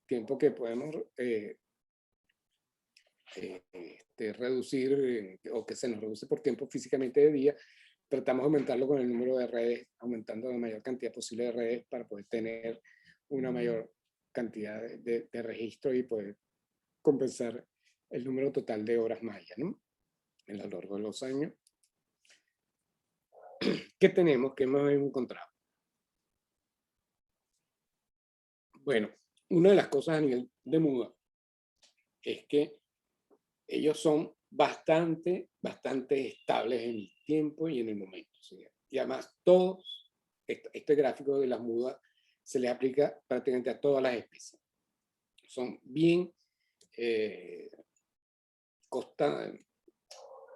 tiempo que podemos reducir o que se nos reduce por tiempo físicamente de día. Tratamos de aumentarlo con el número de redes, aumentando la mayor cantidad posible de redes para poder tener una mayor cantidad de registro y poder compensar el número total de horas maya, ¿no? En lo largo de los años. ¿Qué tenemos? ¿Qué hemos encontrado? Bueno, una de las cosas a nivel de muda es que ellos son bastante estables en el tiempo y en el momento. ¿Sí? Y además, todos, este gráfico de las mudas se le aplica prácticamente a todas las especies. Son bien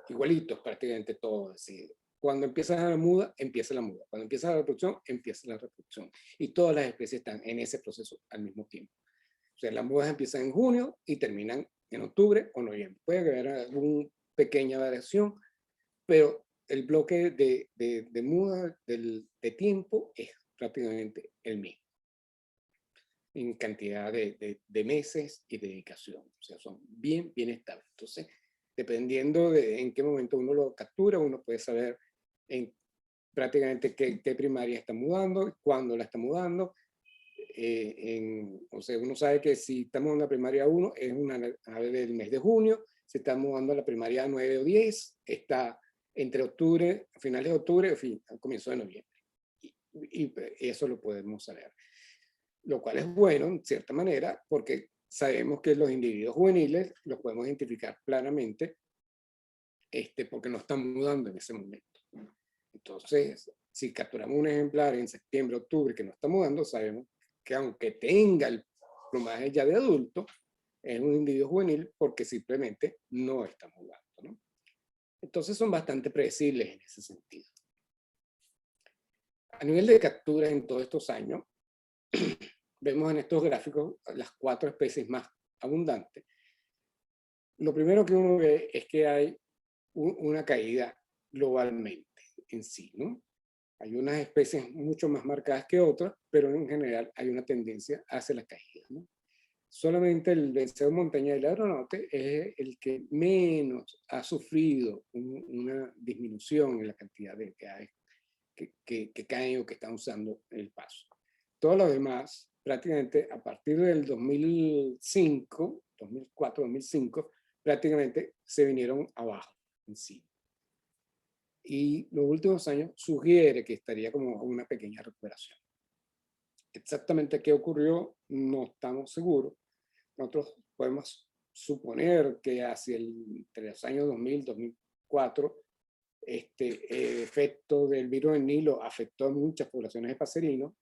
igualitos prácticamente todos. Es decir, cuando empieza la muda, empieza la muda. Cuando empieza la reproducción, empieza la reproducción. Y todas las especies están en ese proceso al mismo tiempo. O sea, las mudas empiezan en junio y terminan en octubre o noviembre. Puede haber alguna pequeña variación, pero el bloque de muda de tiempo es prácticamente el mismo en cantidad de meses y dedicación. O sea, son bien estables. Entonces, dependiendo de en qué momento uno lo captura, uno puede saber prácticamente qué primaria está mudando, cuándo la está mudando. O sea, uno sabe que si estamos en la primaria 1 es una ave del mes de junio, si estamos mudando a la primaria 9 o 10, está entre octubre, a finales de octubre, al comienzo de noviembre. Y eso lo podemos saber. Lo cual es bueno, en cierta manera, porque sabemos que los individuos juveniles los podemos identificar claramente porque no están mudando en ese momento. Entonces, si capturamos un ejemplar en septiembre, octubre que no está mudando, sabemos que aunque tenga el plumaje ya de adulto, es un individuo juvenil porque simplemente no está mudando, ¿no? Entonces son bastante predecibles en ese sentido. A nivel de capturas en todos estos años, vemos en estos gráficos las 4 especies más abundantes. Lo primero que uno ve es que hay una caída globalmente en sí, ¿no? Hay unas especies mucho más marcadas que otras, pero en general hay una tendencia hacia la caída, ¿no? Solamente el vencedor montaña del aeronaute es el que menos ha sufrido una disminución en la cantidad de aves que caen o que están usando el paso. Todos los demás, prácticamente a partir del 2005, 2004, 2005, prácticamente se vinieron abajo en sí. Y los últimos años sugiere que estaría como una pequeña recuperación. Exactamente qué ocurrió no estamos seguros. Nosotros podemos suponer que entre los años 2000 y 2004 el efecto del virus del Nilo afectó a muchas poblaciones de paserinos.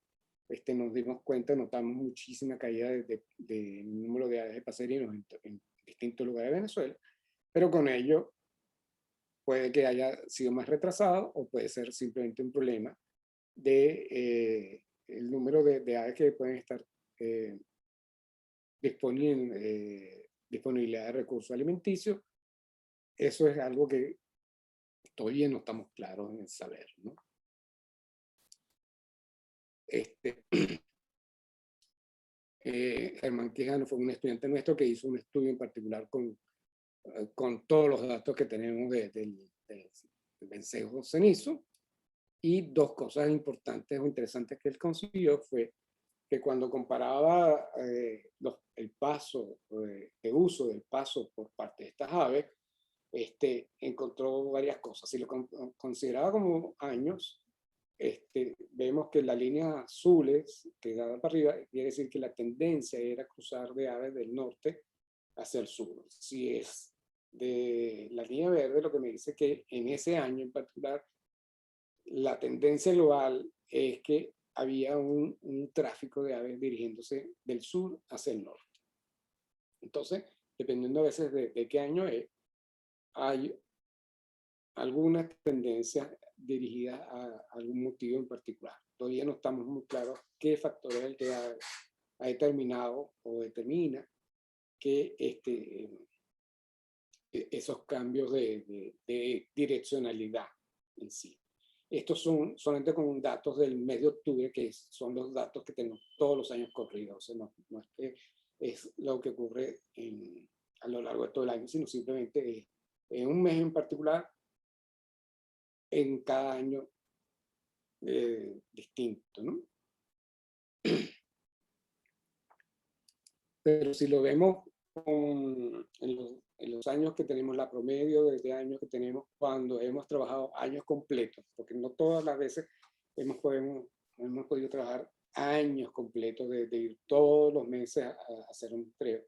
Nos dimos cuenta, notamos muchísima caída de número de aves de paserinos en distintos lugares de Venezuela, pero con ello puede que haya sido más retrasado o puede ser simplemente un problema de el número de aves que pueden estar disponibilidad de recursos alimenticios. Eso es algo que todavía no estamos claros en saber, ¿no? Germán Quijano fue un estudiante nuestro que hizo un estudio en particular con todos los datos que tenemos del vencejo cenizo, y 2 cosas importantes o interesantes que él consiguió fue que cuando comparaba el paso, de uso del paso por parte de estas aves, encontró varias cosas. Si lo consideraba como años, vemos que la línea azules que da para arriba quiere decir que la tendencia era cruzar de aves del norte hacia el sur. Si es de la línea verde, lo que me dice que en ese año en particular la tendencia global es que había un tráfico de aves dirigiéndose del sur hacia el norte. Entonces, dependiendo a veces de qué año es, hay algunas tendencias dirigidas a algún motivo en particular. Todavía no estamos muy claros qué factor es el que ha determinado o determina que esos cambios de direccionalidad en sí. Estos son solamente con datos del mes de octubre, que son los datos que tenemos todos los años corridos. O sea, no es que es lo que ocurre a lo largo de todo el año, sino simplemente en un mes en particular, en cada año distinto, ¿no? Pero si lo vemos en los años que tenemos, la promedio de años que tenemos, cuando hemos trabajado años completos, porque no todas las veces hemos podido trabajar años completos, de ir todos los meses a hacer un muestreo.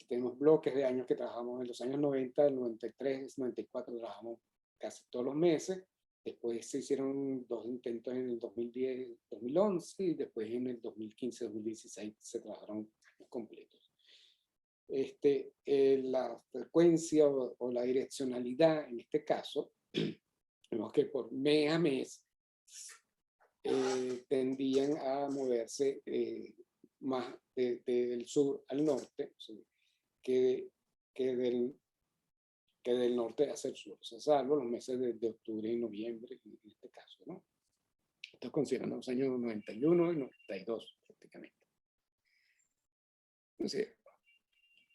Tenemos bloques de años que trabajamos en los años 90, 93, 94, trabajamos casi todos los meses. Después se hicieron 2 intentos en el 2010, 2011, y después en el 2015, 2016 se trabajaron años completos. La frecuencia o la direccionalidad en este caso, vemos que por mes a mes tendían a moverse más del sur al norte, ¿sí? que del norte hacia el sur, o sea, salvo los meses de octubre y noviembre en este caso, ¿no? Esto considerando los años 91 y 92 prácticamente.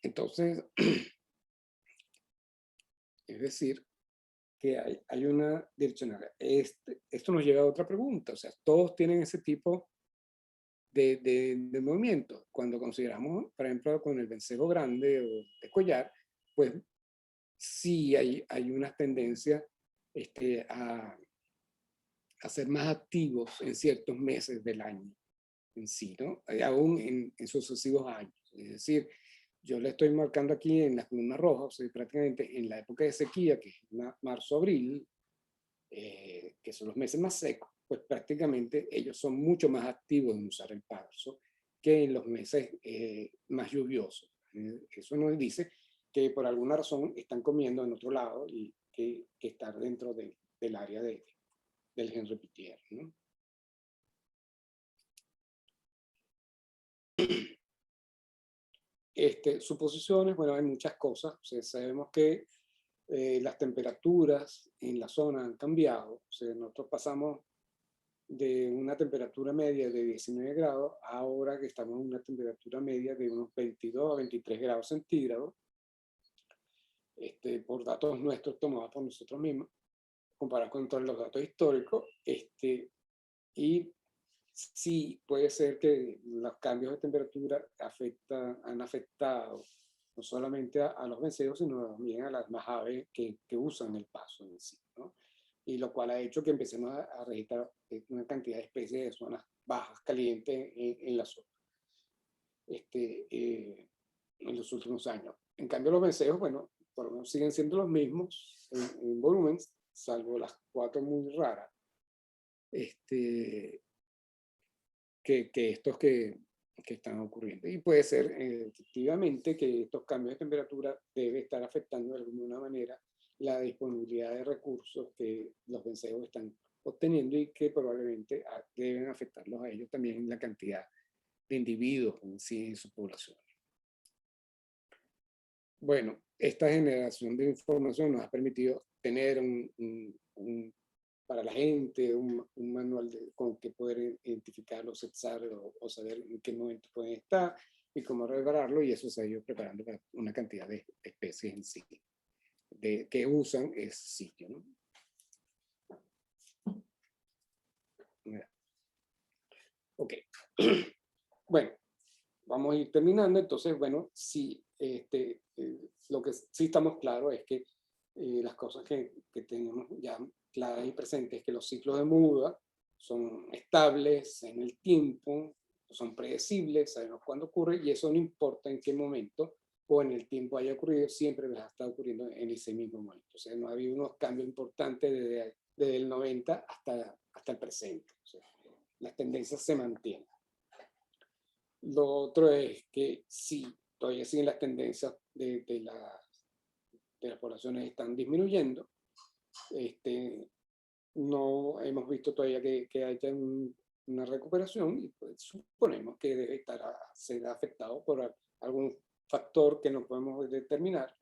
Entonces, es decir, que hay una direccionalidad. Esto nos lleva a otra pregunta, o sea, todos tienen ese tipo de movimiento. Cuando consideramos, por ejemplo, con el vencejo grande o de collar, pues sí hay unas tendencias a ser más activos en ciertos meses del año en sí, ¿no? Aún en sucesivos años. Es decir, yo le estoy marcando aquí en la columna roja, o sea, prácticamente en la época de sequía, que es marzo-abril, que son los meses más secos, pues prácticamente ellos son mucho más activos en usar el parso que en los meses más lluviosos. Eso nos dice que por alguna razón están comiendo en otro lado y que estar dentro del área del Henri Pittier, ¿no? Suposiciones, bueno, hay muchas cosas. O sea, sabemos que las temperaturas en la zona han cambiado. O sea, nosotros pasamos de una temperatura media de 19 grados, ahora que estamos en una temperatura media de unos 22 a 23 grados centígrados, por datos nuestros tomados por nosotros mismos, comparados con todos los datos históricos, y sí puede ser que los cambios de temperatura han afectado no solamente a los vencejos, sino también a las más aves que usan el paso en sí, ¿no? Y lo cual ha hecho que empecemos a registrar una cantidad de especies de zonas bajas, calientes en la zona en los últimos años. En cambio, los vencejos, bueno, por lo menos siguen siendo los mismos en volumen, salvo las 4 muy raras, que estos que están ocurriendo. Y puede ser efectivamente que estos cambios de temperatura deben estar afectando de alguna manera la disponibilidad de recursos que los vencejos están obteniendo y que probablemente deben afectarlos a ellos también en la cantidad de individuos en sí en su población. Bueno, esta generación de información nos ha permitido tener para la gente un manual con que poder identificar los sexales o saber en qué momento pueden estar y cómo revelarlo, y eso se ha ido preparando para una cantidad de especies en sí que usan ese sitio, ¿no? Ok. Bueno, vamos a ir terminando. Entonces, bueno, sí, lo que sí estamos claros es que las cosas que tenemos ya claras y presentes es que los ciclos de muda son estables en el tiempo, son predecibles, sabemos cuándo ocurre, y eso no importa en qué momento o en el tiempo haya ocurrido, siempre va a estar ocurriendo en ese mismo momento. O sea, no ha habido unos cambios importantes desde el 90 hasta el presente. O sea, las tendencias se mantienen. Lo otro es que sí, todavía siguen las tendencias de las poblaciones están disminuyendo, no hemos visto todavía que haya una recuperación y pues suponemos que debe estar ser afectado por algún factor que no podemos determinar,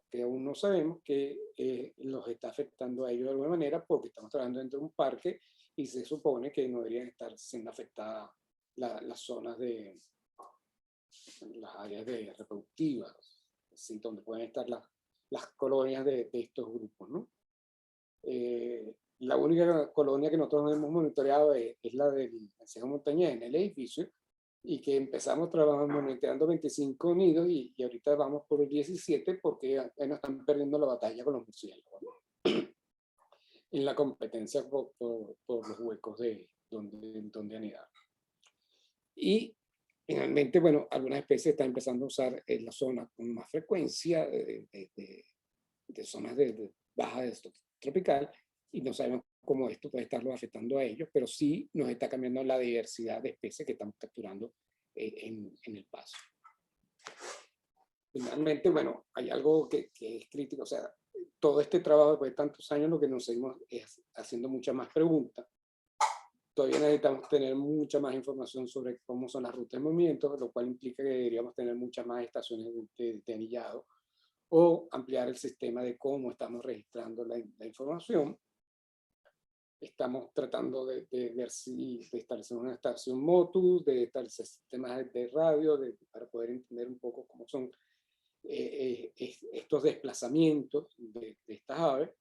que aún no sabemos, que los está afectando a ellos de alguna manera, porque estamos trabajando dentro de un parque y se supone que no deberían estar siendo afectadas las zonas de las áreas reproductivas, ¿sí? Donde pueden estar las colonias de estos grupos, ¿no? La única colonia que nosotros hemos monitoreado es la del Consejo Montañés en el edificio, y que empezamos trabajando monitoreando 25 nidos y ahorita vamos por el 17 porque nos están perdiendo la batalla con los murciélagos, ¿no? En la competencia por los huecos de donde anidar. Y finalmente, bueno, algunas especies están empezando a usar en la zona con más frecuencia de zonas de baja tropical, y no sabemos cómo esto puede estarlo afectando a ellos, pero sí nos está cambiando la diversidad de especies que estamos capturando en el paso. Finalmente, bueno, hay algo que es crítico, o sea, todo este trabajo después de tantos años lo que nos seguimos es haciendo muchas más preguntas. Todavía necesitamos tener mucha más información sobre cómo son las rutas de movimiento, lo cual implica que deberíamos tener muchas más estaciones de anillado o ampliar el sistema de cómo estamos registrando la información. Estamos tratando de ver si de establecer una estación Motus, de establecer sistemas de radio, para poder entender un poco cómo son estos desplazamientos de estas aves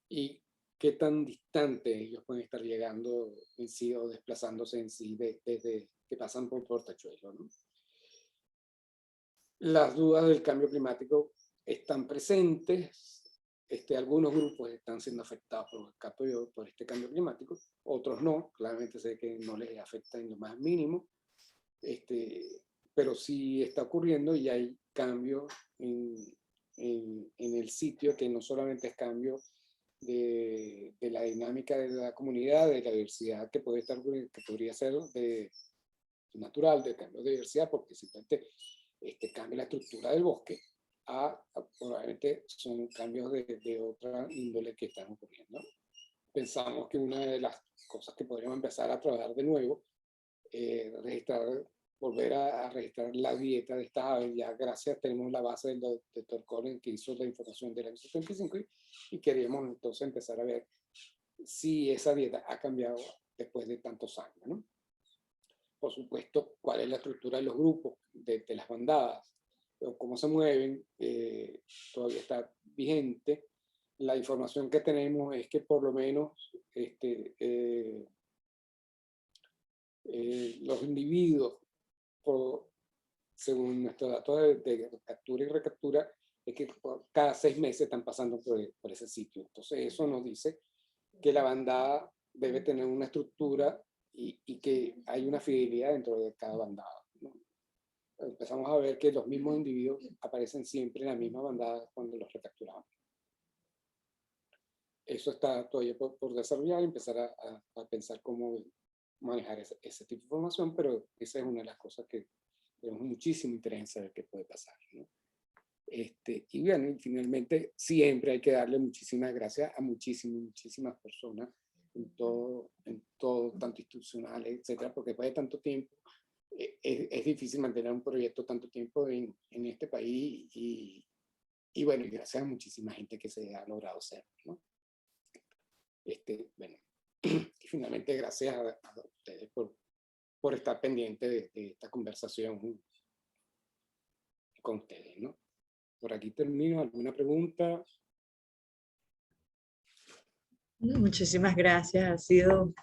y qué tan distantes ellos pueden estar llegando en sí o desplazándose en sí desde que pasan por Portachuelo, ¿no? Las dudas del cambio climático están presentes. Algunos grupos están siendo afectados por este cambio climático, otros no, claramente sé que no les afecta en lo más mínimo, pero sí está ocurriendo y hay cambios en el sitio, que no solamente es cambio de la dinámica de la comunidad, de la diversidad que podría ser natural, de cambio de diversidad, porque simplemente cambia la estructura del bosque, probablemente son cambios de otra índole que están ocurriendo. Pensamos que una de las cosas que podríamos empezar a trabajar de nuevo, volver a registrar la dieta de estas aves. Ya gracias, tenemos la base del doctor Collins, que hizo la información del año 75, y queríamos entonces empezar a ver si esa dieta ha cambiado después de tantos años, ¿no? Por supuesto, cuál es la estructura de los grupos, de las bandadas, o cómo se mueven, todavía está vigente. La información que tenemos es que por lo menos los individuos, según nuestros datos de captura y recaptura, es que cada 6 meses están pasando por ese sitio. Entonces eso nos dice que la bandada debe tener una estructura y que hay una fidelidad dentro de cada bandada, ¿no? Empezamos a ver que los mismos individuos aparecen siempre en la misma bandada cuando los recapturamos. Eso está todavía por desarrollar y empezar a pensar cómo manejar ese tipo de información, pero esa es una de las cosas que tenemos muchísimo interés en saber qué puede pasar, ¿no? Y bueno, y finalmente siempre hay que darle muchísimas gracias a muchísimas personas en todo, tanto institucionales, etcétera, porque después de tanto tiempo es difícil mantener un proyecto tanto tiempo en este país, y bueno, y gracias a muchísima gente que se ha logrado hacer, ¿no? Bueno, y finalmente gracias a ustedes por estar pendiente de esta conversación con ustedes, ¿no? Por aquí termino. ¿Alguna pregunta? Muchísimas gracias. Ha sido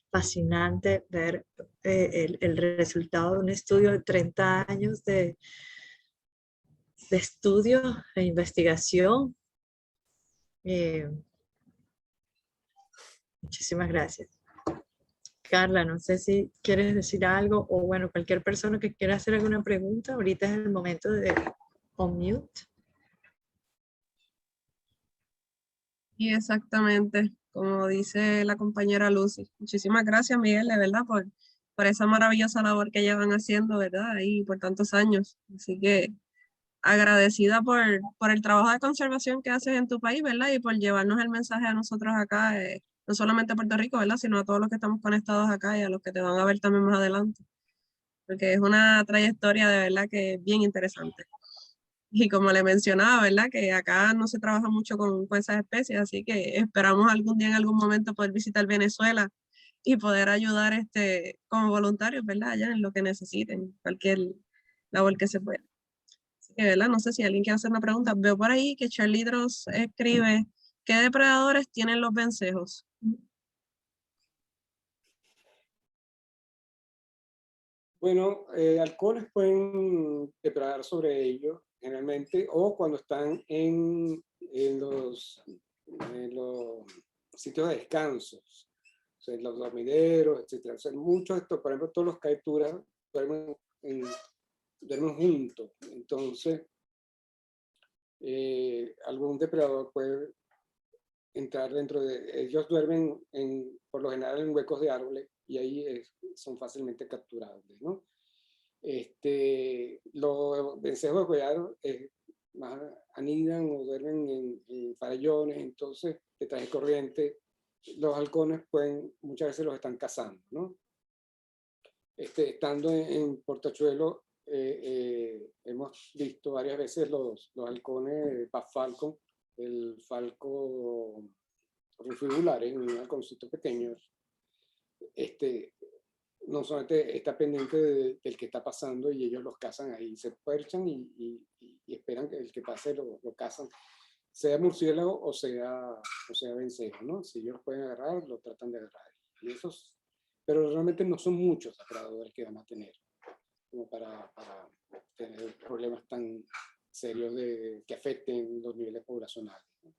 fascinante ver el resultado de un estudio de 30 años de estudio e investigación. Muchísimas gracias. Carla, no sé si quieres decir algo, o bueno, cualquier persona que quiera hacer alguna pregunta, ahorita es el momento de unmute. Y exactamente, como dice la compañera Lucy. Muchísimas gracias, Miguel, de verdad, por esa maravillosa labor que llevan haciendo, ¿verdad? Ahí por tantos años. Así que agradecida por el trabajo de conservación que haces en tu país, ¿verdad? Y por llevarnos el mensaje a nosotros acá, no solamente a Puerto Rico, ¿verdad? Sino a todos los que estamos conectados acá y a los que te van a ver también más adelante. Porque es una trayectoria de verdad que es bien interesante. Y como le mencionaba, ¿verdad? Que acá no se trabaja mucho con esas especies, así que esperamos algún día, en algún momento, poder visitar Venezuela y poder ayudar como voluntarios, ¿verdad? Allá en lo que necesiten, cualquier labor que se pueda. Así que, ¿verdad? No sé si alguien quiere hacer una pregunta. Veo por ahí que Charlie Dross escribe, ¿qué depredadores tienen los vencejos? Bueno, halcones pueden depredar sobre ellos generalmente, o cuando están en los sitios de descansos, o sea, en los dormideros, etc. O sea, muchos de estos, por ejemplo, todos los caituras duermen juntos. Entonces, algún depredador puede entrar dentro de ellos. Duermen por lo general en huecos de árboles y ahí son fácilmente capturables, ¿no? Los vencejos de collar más anidan o duermen en farallones, entonces de traje corriente. Los halcones muchas veces los están cazando, ¿no? Estando en Portachuelo, hemos visto varias veces los halcones Paz Falcon, el falco rufibulares, un halconcito pequeño. No solamente está pendiente del que está pasando y ellos los cazan ahí, se perchan y esperan que el que pase lo cazan, sea murciélago o sea vencejo, ¿no? Si ellos pueden agarrar, lo tratan de agarrar. Y pero realmente no son muchos depredadores que van a tener, como para tener problemas tan serios que afecten los niveles poblacionales, ¿no?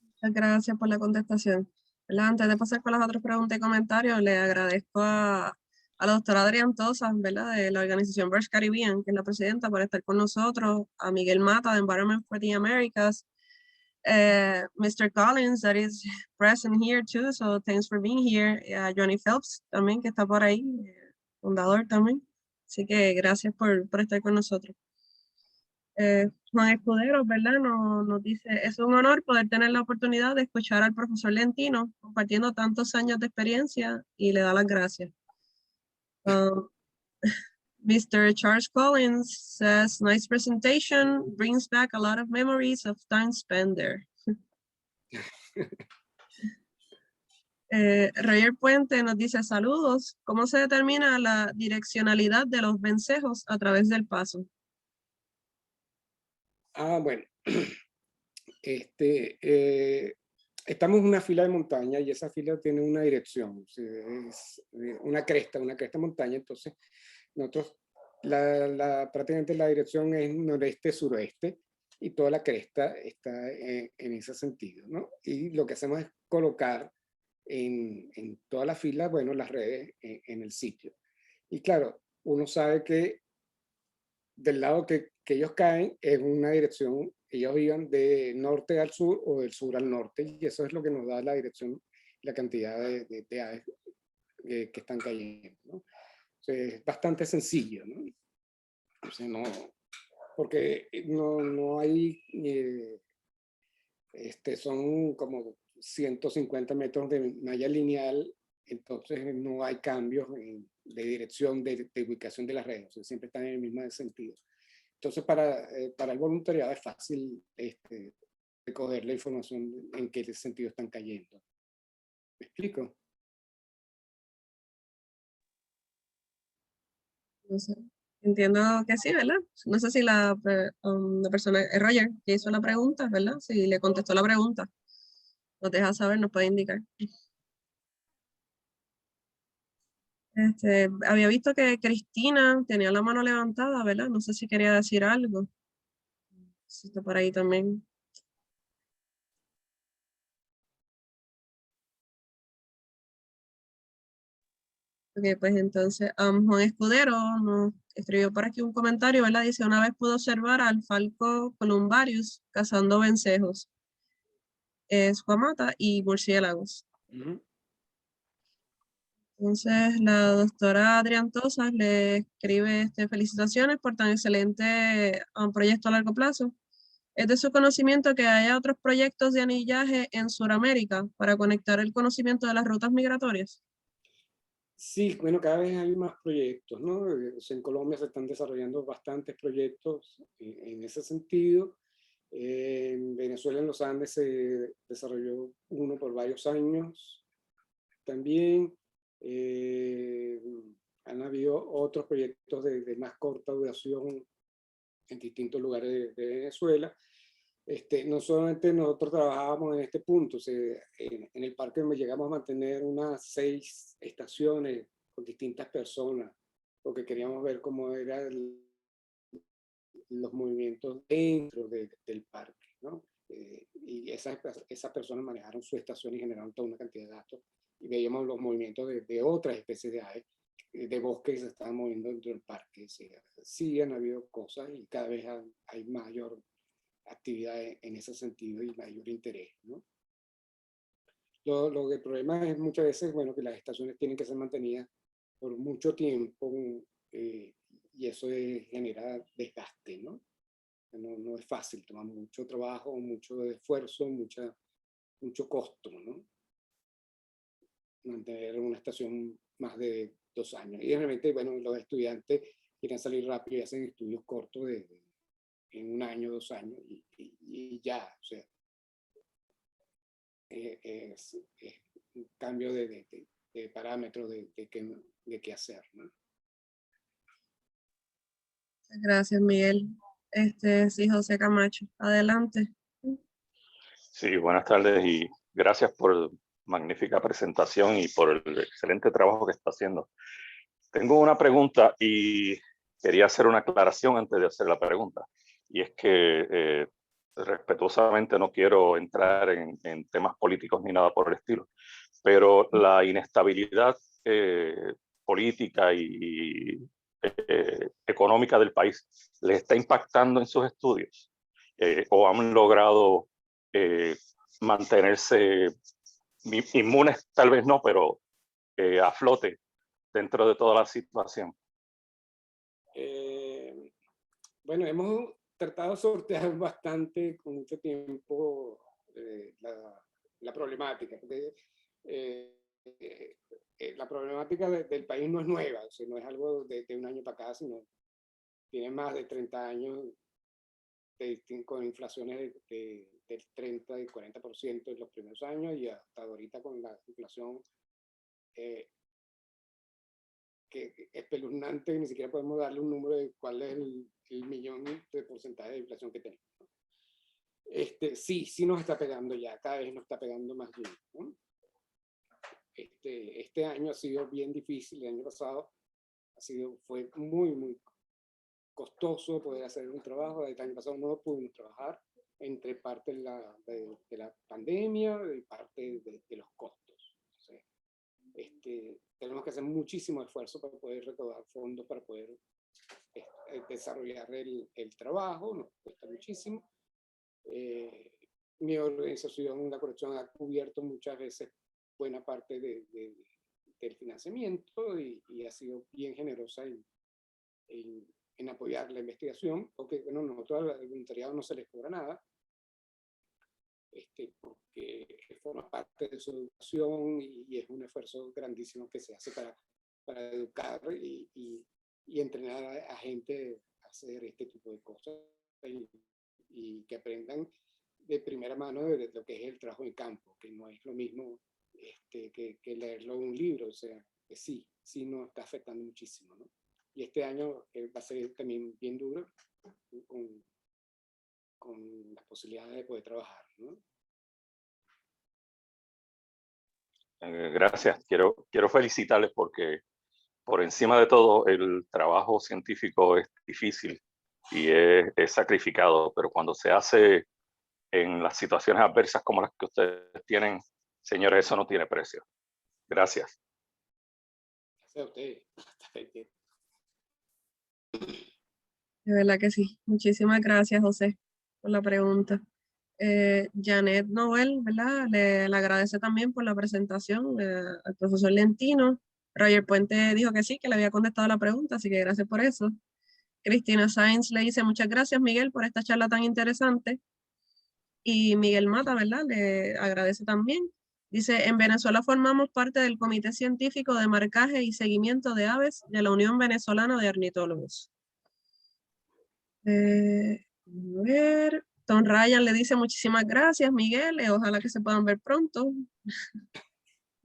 Muchas gracias por la contestación. ¿Verdad? Antes de pasar con las otras preguntas y comentarios, le agradezco a la doctora Adrián Tosa, ¿verdad? De la organización Birds Caribbean, que es la presidenta, por estar con nosotros, a Miguel Mata de Environment for the Americas, Mr. Collins, that is present here too, so thanks for being here, Johnny Phelps también, que está por ahí, fundador también, así que gracias por estar con nosotros. Juan Escudero, ¿verdad? Nos dice, es un honor poder tener la oportunidad de escuchar al profesor Lentino compartiendo tantos años de experiencia, y le da las gracias. Mr. Charles Collins says, nice presentation, brings back a lot of memories of time spent there. Roger Puente nos dice, saludos, ¿cómo se determina la direccionalidad de los vencejos a través del paso? Bueno, estamos en una fila de montaña y esa fila tiene una dirección, es una cresta montaña. Entonces nosotros prácticamente la dirección es noreste-suroeste y toda la cresta está en ese sentido, ¿no? Y lo que hacemos es colocar en toda la fila, bueno, las redes en el sitio. Y claro, uno sabe que del lado que ellos caen es una dirección, ellos iban de norte al sur o del sur al norte, y eso es lo que nos da la dirección, la cantidad de aves que están cayendo, ¿no? O sea, es bastante sencillo, ¿no? O sea, porque no hay, son como 150 metros de malla lineal, entonces no hay cambios de dirección, de ubicación de las redes, o sea, siempre están en el mismo sentido. Entonces, para el voluntariado es fácil recoger la información en qué sentido están cayendo. ¿Me explico? No sé. Entiendo que sí, ¿verdad? No sé si la persona, Roger, que hizo la pregunta, ¿verdad? Si le contestó la pregunta. Nos deja saber, nos puede indicar. Había visto que Cristina tenía la mano levantada, ¿verdad? No sé si quería decir algo. Si está por ahí también. Ok, pues entonces, Juan Escudero nos escribió por aquí un comentario, ¿verdad? Dice, una vez pudo observar al falco columbarius cazando vencejos, escuamata y murciélagos. Entonces, la doctora Adrián Tosas le escribe felicitaciones por tan excelente proyecto a largo plazo. Es de su conocimiento que haya otros proyectos de anillaje en Sudamérica para conectar el conocimiento de las rutas migratorias. Sí, bueno, cada vez hay más proyectos, ¿no? En Colombia se están desarrollando bastantes proyectos en ese sentido. En Venezuela, en los Andes, se desarrolló uno por varios años. También han habido otros proyectos de más corta duración en distintos lugares de Venezuela. No solamente nosotros trabajábamos en este punto, en el parque llegamos a mantener unas 6 estaciones con distintas personas, porque queríamos ver cómo eran los movimientos dentro del parque, ¿no? Y esas personas manejaron su estación y generaron toda una cantidad de datos, y veíamos los movimientos de otras especies de aves, de bosques que se estaban moviendo dentro del parque. Sí han habido cosas y cada vez hay mayor actividad en ese sentido y mayor interés, ¿no? El problema es muchas veces, bueno, que las estaciones tienen que ser mantenidas por mucho tiempo y eso genera desgaste, ¿no? No es fácil, toma mucho trabajo, mucho esfuerzo, mucho costo, ¿no? Mantener una estación más de 2 años. Y realmente, bueno, los estudiantes quieren salir rápido y hacen estudios cortos en 1 año, 2 años y ya, o sea, es un cambio de parámetros de qué hacer, ¿no? Gracias, Miguel. Sí, José Camacho, adelante. Sí, buenas tardes y gracias por magnífica presentación y por el excelente trabajo que está haciendo. Tengo una pregunta y quería hacer una aclaración antes de hacer la pregunta. Y es que respetuosamente no quiero entrar en temas políticos ni nada por el estilo, pero la inestabilidad política y económica del país les está impactando en sus estudios o han logrado mantenerse inmunes, tal vez no, pero a flote dentro de toda la situación. Bueno, hemos tratado de sortear bastante con mucho tiempo la problemática, porque la problemática del país no es nueva, o sea, no es algo de 1 año para acá, sino tiene más de 30 años con inflaciones del 30 y 40% en los primeros años y hasta ahorita con la inflación que es espeluznante, ni siquiera podemos darle un número de cuál es el millón de porcentaje de inflación que tenemos. Sí nos está pegando ya, cada vez nos está pegando más duro, ¿no? Este año ha sido bien difícil, el año pasado fue muy costoso poder hacer un trabajo, el año pasado no pudimos trabajar, entre parte de la pandemia y parte de los costos. O sea, tenemos que hacer muchísimo esfuerzo para poder recaudar fondos, para poder desarrollar el trabajo, nos cuesta muchísimo. Mi organización, la colección, ha cubierto muchas veces buena parte del financiamiento y ha sido bien generosa en apoyar la investigación, porque bueno, nosotros al voluntariado no se les cobra nada, porque forma parte de su educación y es un esfuerzo grandísimo que se hace para educar y entrenar a gente a hacer este tipo de cosas y que aprendan de primera mano de lo que es el trabajo en campo, que no es lo mismo que leerlo en un libro, o sea, que sí nos está afectando muchísimo, ¿no? Y este año va a ser también bien duro con las posibilidades de poder trabajar, ¿no? Gracias. Quiero felicitarles porque por encima de todo el trabajo científico es difícil y es sacrificado, pero cuando se hace en las situaciones adversas como las que ustedes tienen, señores, eso no tiene precio. Gracias. Gracias a ustedes. De verdad que sí. Muchísimas gracias, José, por la pregunta. Janet Noel, ¿verdad? Le agradece también por la presentación al profesor Lentino Roger Puente dijo que sí, que le había contestado la pregunta, así que gracias por eso. Cristina Sainz le dice muchas gracias, Miguel, por esta charla tan interesante. Y Miguel Mata, ¿verdad? Le agradece también. Dice, en Venezuela formamos parte del Comité Científico de Marcaje y Seguimiento de Aves de la Unión Venezolana de Ornitólogos. A ver, Tom Ryan le dice muchísimas gracias, Miguel, ojalá que se puedan ver pronto.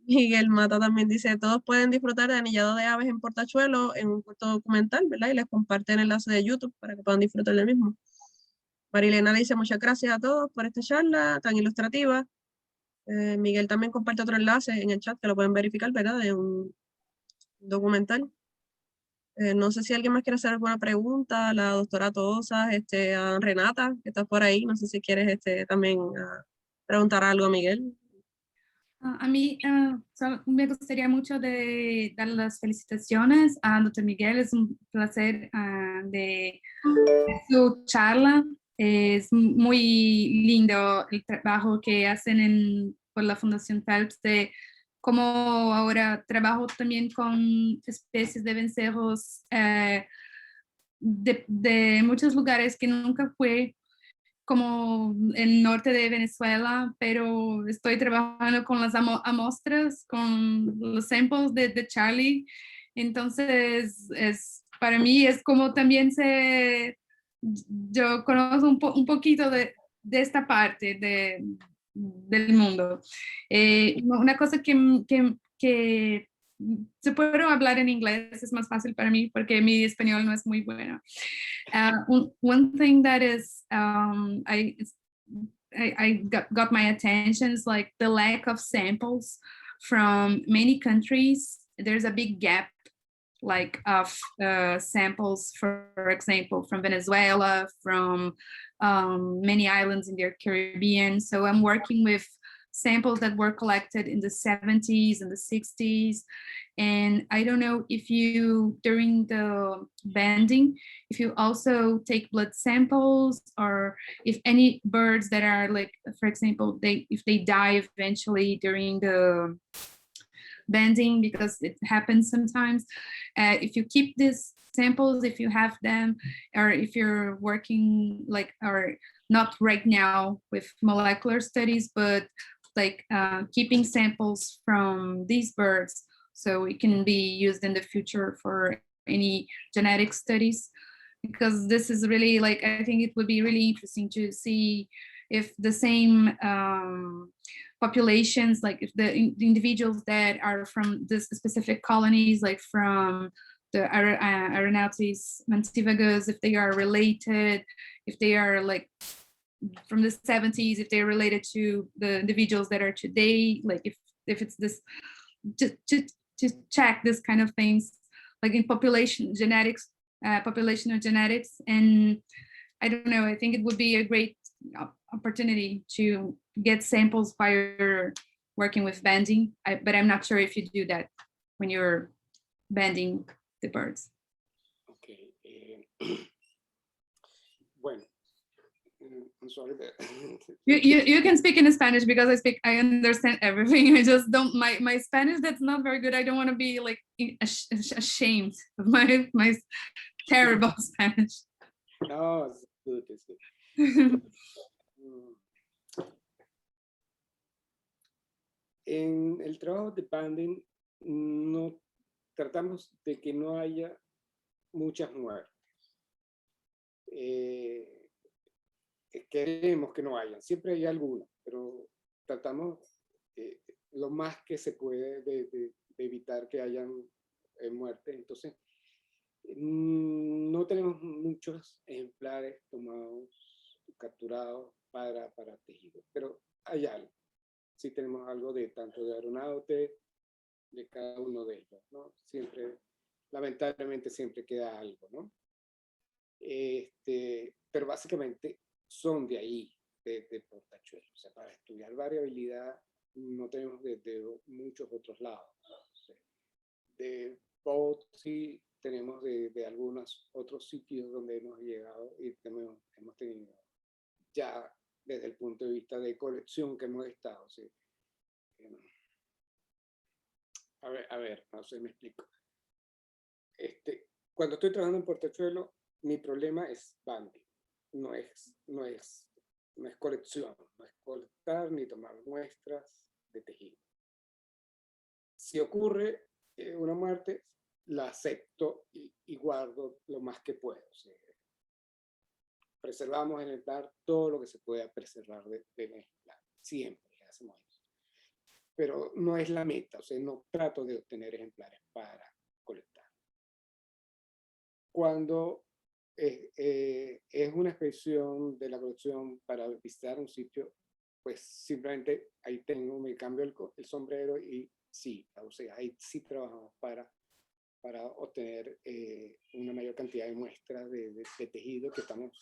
Miguel Mata también dice, todos pueden disfrutar de anillado de aves en Portachuelo en un corto documental, ¿verdad? Y les comparte el enlace de YouTube para que puedan disfrutar del mismo. Marilena dice, muchas gracias a todos por esta charla tan ilustrativa. Miguel también comparte otro enlace en el chat que lo pueden verificar, ¿verdad? De un documental. No sé si alguien más quiere hacer alguna pregunta, la doctora Tosa, a Renata, que está por ahí, no sé si quieres también preguntar algo a Miguel. A mí me gustaría mucho de dar las felicitaciones a Dr. Miguel, es un placer de su charla, es muy lindo el trabajo que hacen por la Fundación Phelps, de cómo ahora trabajo también con especies de vencejos de muchos lugares que nunca fue, como el norte de Venezuela, pero estoy trabajando con las amostras, con los samples de Charlie. Entonces, para mí es como también yo conozco un poquito de esta parte del mundo. Una cosa que se puede hablar en inglés es más fácil para mí porque mi español no es muy bueno. One thing that is I got my attention is like the lack of samples from many countries. There's a big gap like of samples, for example, from Venezuela, from many islands in the Caribbean. So I'm working with samples that were collected in the 70s and the 60s. And I don't know if you, during the banding, if you also take blood samples, or if any birds that are like, for example, if they die eventually during the banding, because it happens sometimes. If you keep these samples, if you have them, or if you're working like, or not right now with molecular studies, but like keeping samples from these birds so it can be used in the future for any genetic studies, because this is really like, I think it would be really interesting to see if the same populations, like if the individuals that are from this specific colonies, like from the Aeronautis mantivagus, if they are related, if they are like from the 70s, if they're related to the individuals that are today, like if it's this, to check this kind of things, like in population genetics, populational genetics. And I don't know, I think it would be a great opportunity to get samples while you're working with banding, but I'm not sure if you do that when you're banding the birds. Okay. Bueno, I'm sorry that you can speak in Spanish, because I understand everything. I just don't, my Spanish, that's not very good. I don't want to be like ashamed of my terrible Spanish. No, it's good, it's good. En el trabajo de banding no tratamos de que no haya muchas muertes. Queremos que no hayan, siempre hay algunas, pero tratamos lo más que se puede de evitar que hayan muertes. Entonces, no tenemos muchos ejemplares tomados, capturados para tejidos, pero hay algo. Sí tenemos algo de tanto de Aeronautes, de cada uno de ellos, ¿no? Siempre, lamentablemente siempre queda algo, ¿no? Pero básicamente son de ahí, de Portachuelo. O sea, para estudiar variabilidad no tenemos de muchos otros lados, ¿no? O sea, de POT sí tenemos de algunos otros sitios donde hemos llegado y hemos tenido ya desde el punto de vista de colección que hemos estado, ¿sí? A ver, no sé, me explico. Cuando estoy trabajando en portachuelo, mi problema es banding, no es colección, no es colectar ni tomar muestras de tejido. Si ocurre una muerte, la acepto y guardo lo más que puedo. O sea, preservamos en el ejemplar todo lo que se pueda preservar del ejemplar. Siempre hacemos eso. Pero no es la meta, o sea, no trato de obtener ejemplares para colectar. Cuando es una expedición de la colección para visitar un sitio, pues simplemente ahí me cambio el sombrero y sí, o sea, ahí sí trabajamos para obtener una mayor cantidad de muestras de tejido que estamos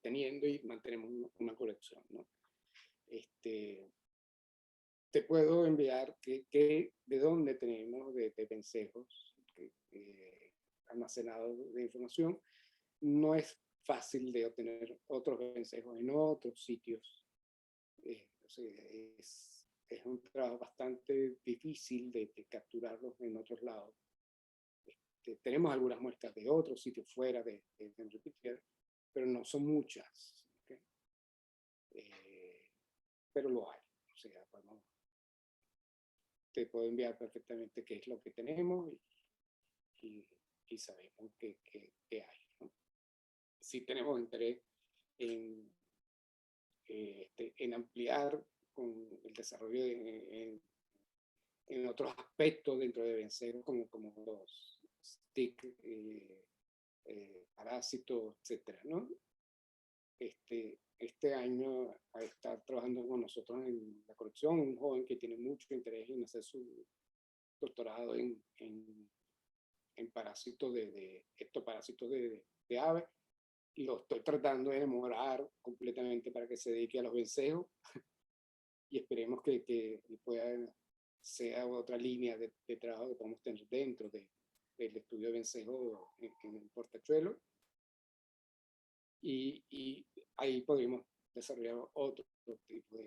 teniendo y mantenemos una colección, ¿no? Te puedo enviar de dónde tenemos de vencejos almacenados de información. No es fácil de obtener otros vencejos en otros sitios. O sea, es un trabajo bastante difícil de capturarlos en otros lados. Tenemos algunas muestras de otros sitios fuera de Henry Pitcairn, pero no son muchas. ¿Okay? Pero lo hay. O sea, te puedo enviar perfectamente qué es lo que tenemos y sabemos qué hay, ¿no? Si tenemos interés en ampliar con el desarrollo en otros aspectos dentro de vencer, como los stick, parásitos, etcétera, ¿no? Este año a estar trabajando con nosotros en la colección un joven que tiene mucho interés en hacer su doctorado en parásitos ectoparásitos de aves, y lo estoy tratando de enamorar completamente para que se dedique a los vencejos y esperemos que sea otra línea de trabajo que podamos tener dentro del estudio de vencejos en el portachuelo, y ahí podríamos desarrollar otro tipo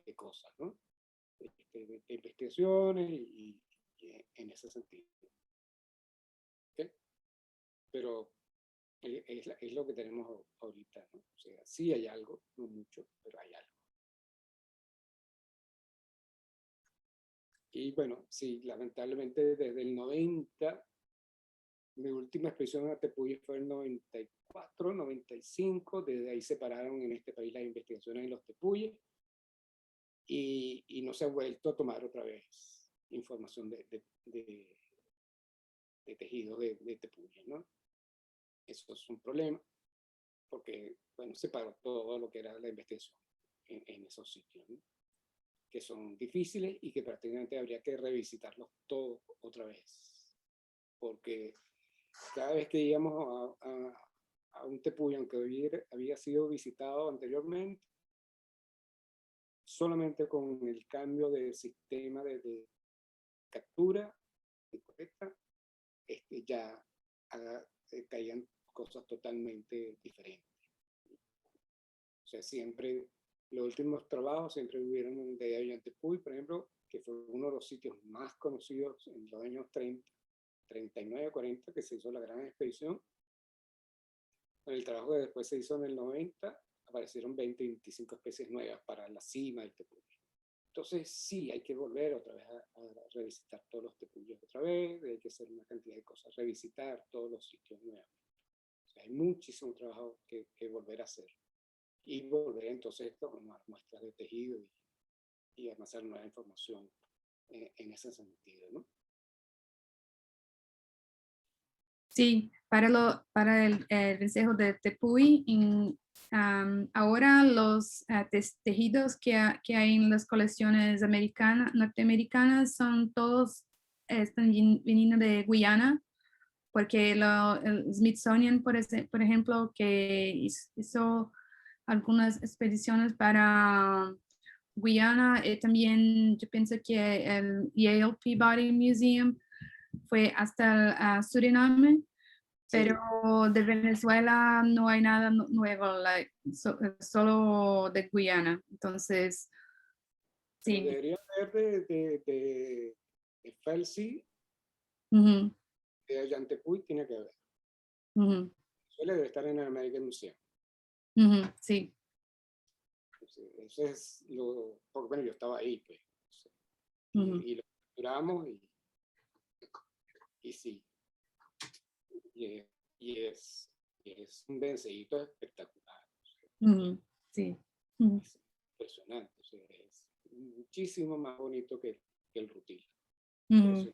de cosas, ¿no? De investigaciones y en ese sentido. ¿Okay? Pero es lo que tenemos ahorita, ¿no? O sea, sí hay algo, no mucho, pero hay algo. Y bueno, sí, lamentablemente desde el 90, mi última expedición a Tepuy fue en 94, 95, desde ahí se pararon en este país las investigaciones en los tepuyes y no se ha vuelto a tomar otra vez información de tejidos de tepuyes, ¿no? Eso es un problema, porque, bueno, se paró todo lo que era la investigación en esos sitios, ¿no? Que son difíciles y que prácticamente habría que revisitarlos todos otra vez. Porque cada vez que íbamos a un tepuy, aunque había sido visitado anteriormente, solamente con el cambio del sistema de captura y colecta, ya caían cosas totalmente diferentes. O sea, siempre, los últimos trabajos siempre hubieron de Ollantaytambo, por ejemplo, que fue uno de los sitios más conocidos en los años 30, 39, 40, que se hizo la gran expedición. Con el trabajo que después se hizo en el 90, aparecieron 20, 25 especies nuevas para la cima del tepuy. Entonces, sí, hay que volver otra vez a revisitar todos los tepuyes otra vez, hay que hacer una cantidad de cosas, revisitar todos los sitios nuevos. O sea, hay muchísimo trabajo que volver a hacer. Y volver entonces a tomar muestras de tejido y almacenar nueva información en ese sentido, ¿no? Sí, para el vencejo de tepuy, ahora los tejidos que hay en las colecciones norteamericanas son todos, están viniendo de Guyana, porque el Smithsonian, por ejemplo, que hizo algunas expediciones para Guyana, también yo pienso que el Yale Peabody Museum fue hasta Suriname, pero de Venezuela no hay nada nuevo, solo de Guyana. Entonces, Sí. Debería haber de FLC, Ujú, de Yantepuy tiene que haber. ujú, Debe estar en el American Museum. ujú, sí. Entonces, eso es lo, porque bueno, yo estaba ahí, pues. Ujú, Y lo capturamos y sí, y es, y es, y es un vencedito espectacular. ujú, sí. Ujú, Es impresionante. O sea, es muchísimo más bonito que el rutil. ujú,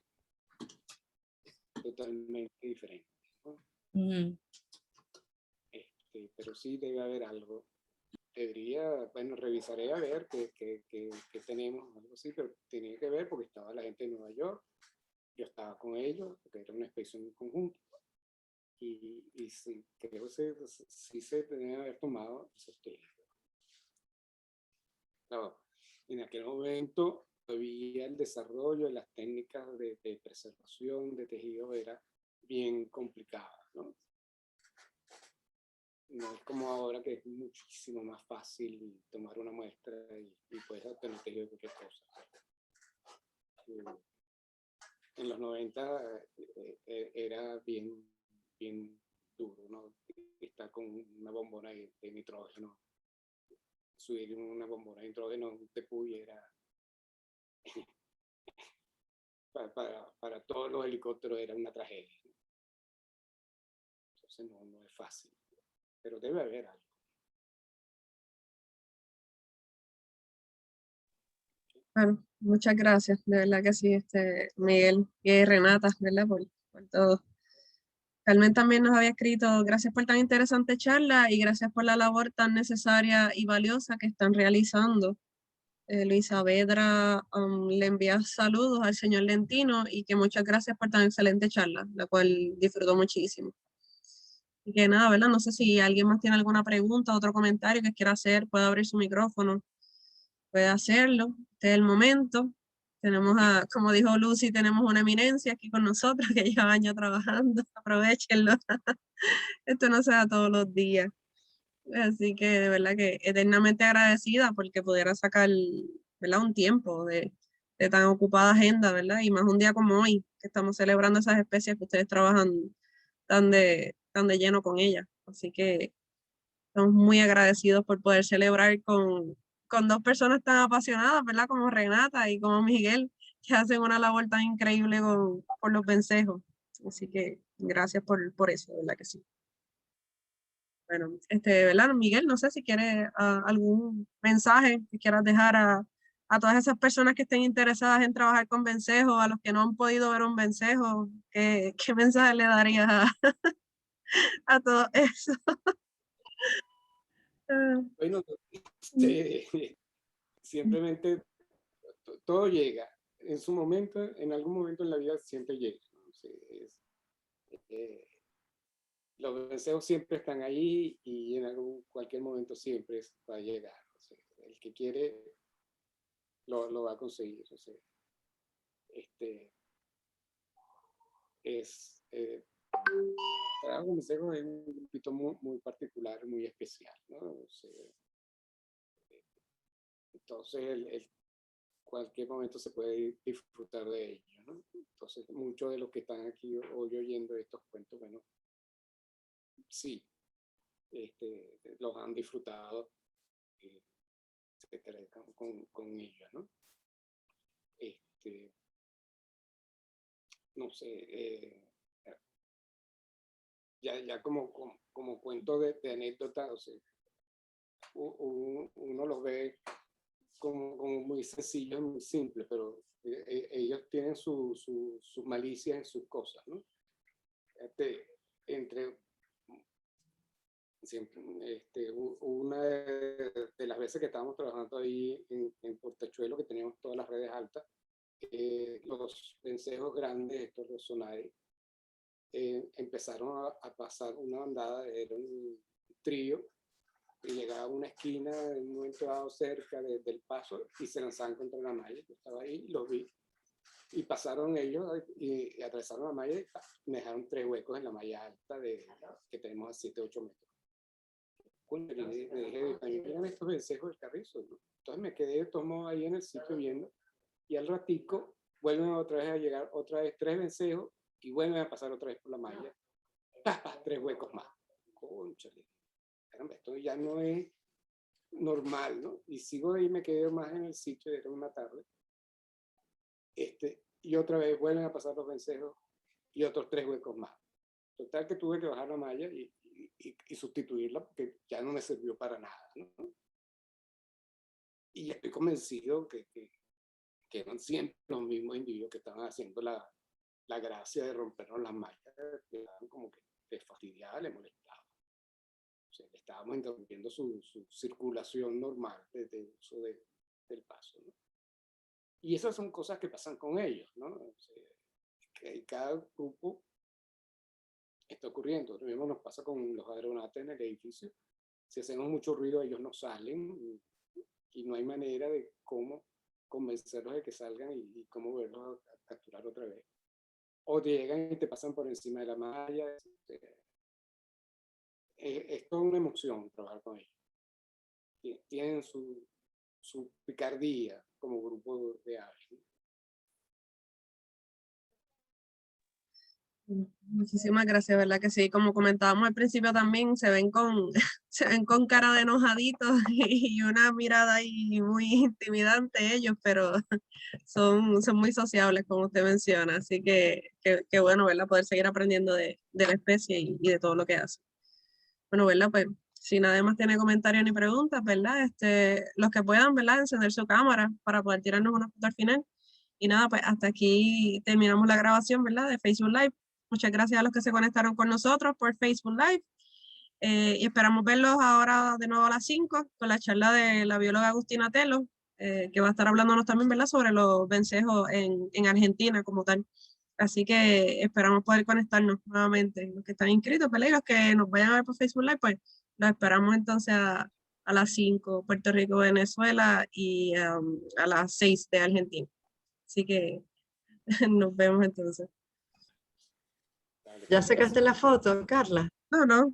Es totalmente diferente, ¿no? ujú. Pero sí debe haber algo. Debería, bueno, revisaré a ver qué tenemos, algo así, pero tenía que ver porque estaba la gente de Nueva York, yo estaba con ellos, porque era una expedición en conjunto, y sí, creo que sí se tenía que haber tomado esos temas. Claro, en aquel momento todavía el desarrollo de las técnicas de preservación de tejido era bien complicado, ¿no? No es como ahora que es muchísimo más fácil tomar una muestra y puedes obtener tejido de cualquier cosa. En los 90 era bien duro, ¿no? Estar con una bombona de nitrógeno, subir una bombona de nitrógeno, un tepuy era para todos los helicópteros era una tragedia. Entonces no es fácil, pero debe haber algo. Bueno, muchas gracias, de verdad que sí, Miguel y Renata, ¿verdad? Por todo. Carmen también nos había escrito, gracias por tan interesante charla y gracias por la labor tan necesaria y valiosa que están realizando. Luis Saavedra le envía saludos al señor Lentino y que muchas gracias por tan excelente charla, la cual disfrutó muchísimo. Y que nada, ¿verdad? No sé si alguien más tiene alguna pregunta, otro comentario que quiera hacer, puede abrir su micrófono, puede hacerlo. Este es el momento. Tenemos como dijo Lucy, tenemos una eminencia aquí con nosotros que lleva años trabajando. Aprovechenlo. Esto no se da todos los días. Así que de verdad que eternamente agradecida porque pudiera sacar, ¿verdad? Un tiempo de tan ocupada agenda, ¿verdad? Y más un día como hoy, que estamos celebrando esas especies que ustedes trabajan tan de lleno con ellas. Así que estamos muy agradecidos por poder celebrar con dos personas tan apasionadas, ¿verdad? Como Renata y como Miguel, que hacen una labor tan increíble por los vencejos. Así que gracias por eso, ¿verdad que sí? Bueno, ¿verdad? Miguel, no sé si quieres algún mensaje que quieras dejar a todas esas personas que estén interesadas en trabajar con vencejos, a los que no han podido ver un vencejo, ¿qué mensaje le darías a todo eso? Bueno, simplemente todo llega. En su momento, en algún momento en la vida siempre llega, ¿no? O sea, los deseos siempre están ahí y en cualquier momento siempre va a llegar. O sea, el que quiere lo va a conseguir. O sea, es trabajo con deseo es un grupito muy particular, muy especial, ¿no? O sea, entonces cualquier momento se puede disfrutar de ello, ¿no? Entonces muchos de los que están aquí hoy oyendo estos cuentos, bueno, sí, los han disfrutado, etcétera, con ellos, ¿no? No sé, ya como cuento de anécdota, o sea, uno los ve como muy sencillos, muy simples, pero ellos tienen su malicia en sus cosas, ¿no? Entre siempre, una de las veces que estábamos trabajando ahí en Portachuelo, que teníamos todas las redes altas, los vencejos grandes, estos los sonares, empezaron a pasar una bandada, era un trío, y llegaba a una esquina en un momento dado cerca del paso y se lanzaban contra la malla. Yo estaba ahí, los vi, y pasaron ellos y atravesaron la malla y me dejaron 3 huecos en la malla alta que tenemos a 7, 8 metros. Eran estos vencejos del Carrizo, ¿no? Entonces me quedé, tomo ahí en el sitio viendo, y al ratico vuelven otra vez a llegar, otra vez 3 vencejos, y vuelven a pasar otra vez por la malla. ¡Pah! 3 huecos más. Cónchale. Caramba, esto ya no es normal, ¿no? Y sigo ahí, me quedé más en el sitio, era una tarde. Y otra vez vuelven a pasar los vencejos y otros 3 huecos más. Total que tuve que bajar la malla y sustituirla porque ya no me sirvió para nada, ¿no? Y estoy convencido que eran siempre los mismos individuos que estaban haciendo la gracia de rompernos las mallas, que como que les fastidiaba, les molestaba. O sea, le estábamos interrumpiendo su circulación normal de uso del paso, ¿no? Y esas son cosas que pasan con ellos, ¿no? O sea, que cada grupo está ocurriendo. Lo mismo nos pasa con los aeronautes en el edificio. Si hacemos mucho ruido, ellos no salen y no hay manera de cómo convencerlos de que salgan y cómo verlos a capturar otra vez. O llegan y te pasan por encima de la malla. Es toda una emoción trabajar con ellos. Tienen su picardía como grupo de aves, ¿no? Muchísimas gracias, ¿verdad? Que sí, como comentábamos al principio también, se ven con cara de enojaditos y una mirada ahí muy intimidante ellos, pero son muy sociables, como usted menciona. Así que bueno, ¿verdad? Poder seguir aprendiendo de la especie y de todo lo que hace. Bueno, ¿verdad? Pues si nadie más tiene comentarios ni preguntas, ¿verdad? Los que puedan, ¿verdad? Encender su cámara para poder tirarnos una foto al final. Y nada, pues hasta aquí terminamos la grabación, ¿verdad? De Facebook Live. Muchas gracias a los que se conectaron con nosotros por Facebook Live. Y esperamos verlos ahora de nuevo a las 5 con la charla de la bióloga Agustina Telo, que va a estar hablándonos también, ¿verdad? Sobre los vencejos en Argentina como tal. Así que esperamos poder conectarnos nuevamente. Los que están inscritos, ¿verdad? Y los que nos vayan a ver por Facebook Live, pues los esperamos entonces a las 5 Puerto Rico, Venezuela y a las 6 de Argentina. Así que nos vemos entonces. ¿Ya sacaste la foto, Carla? No,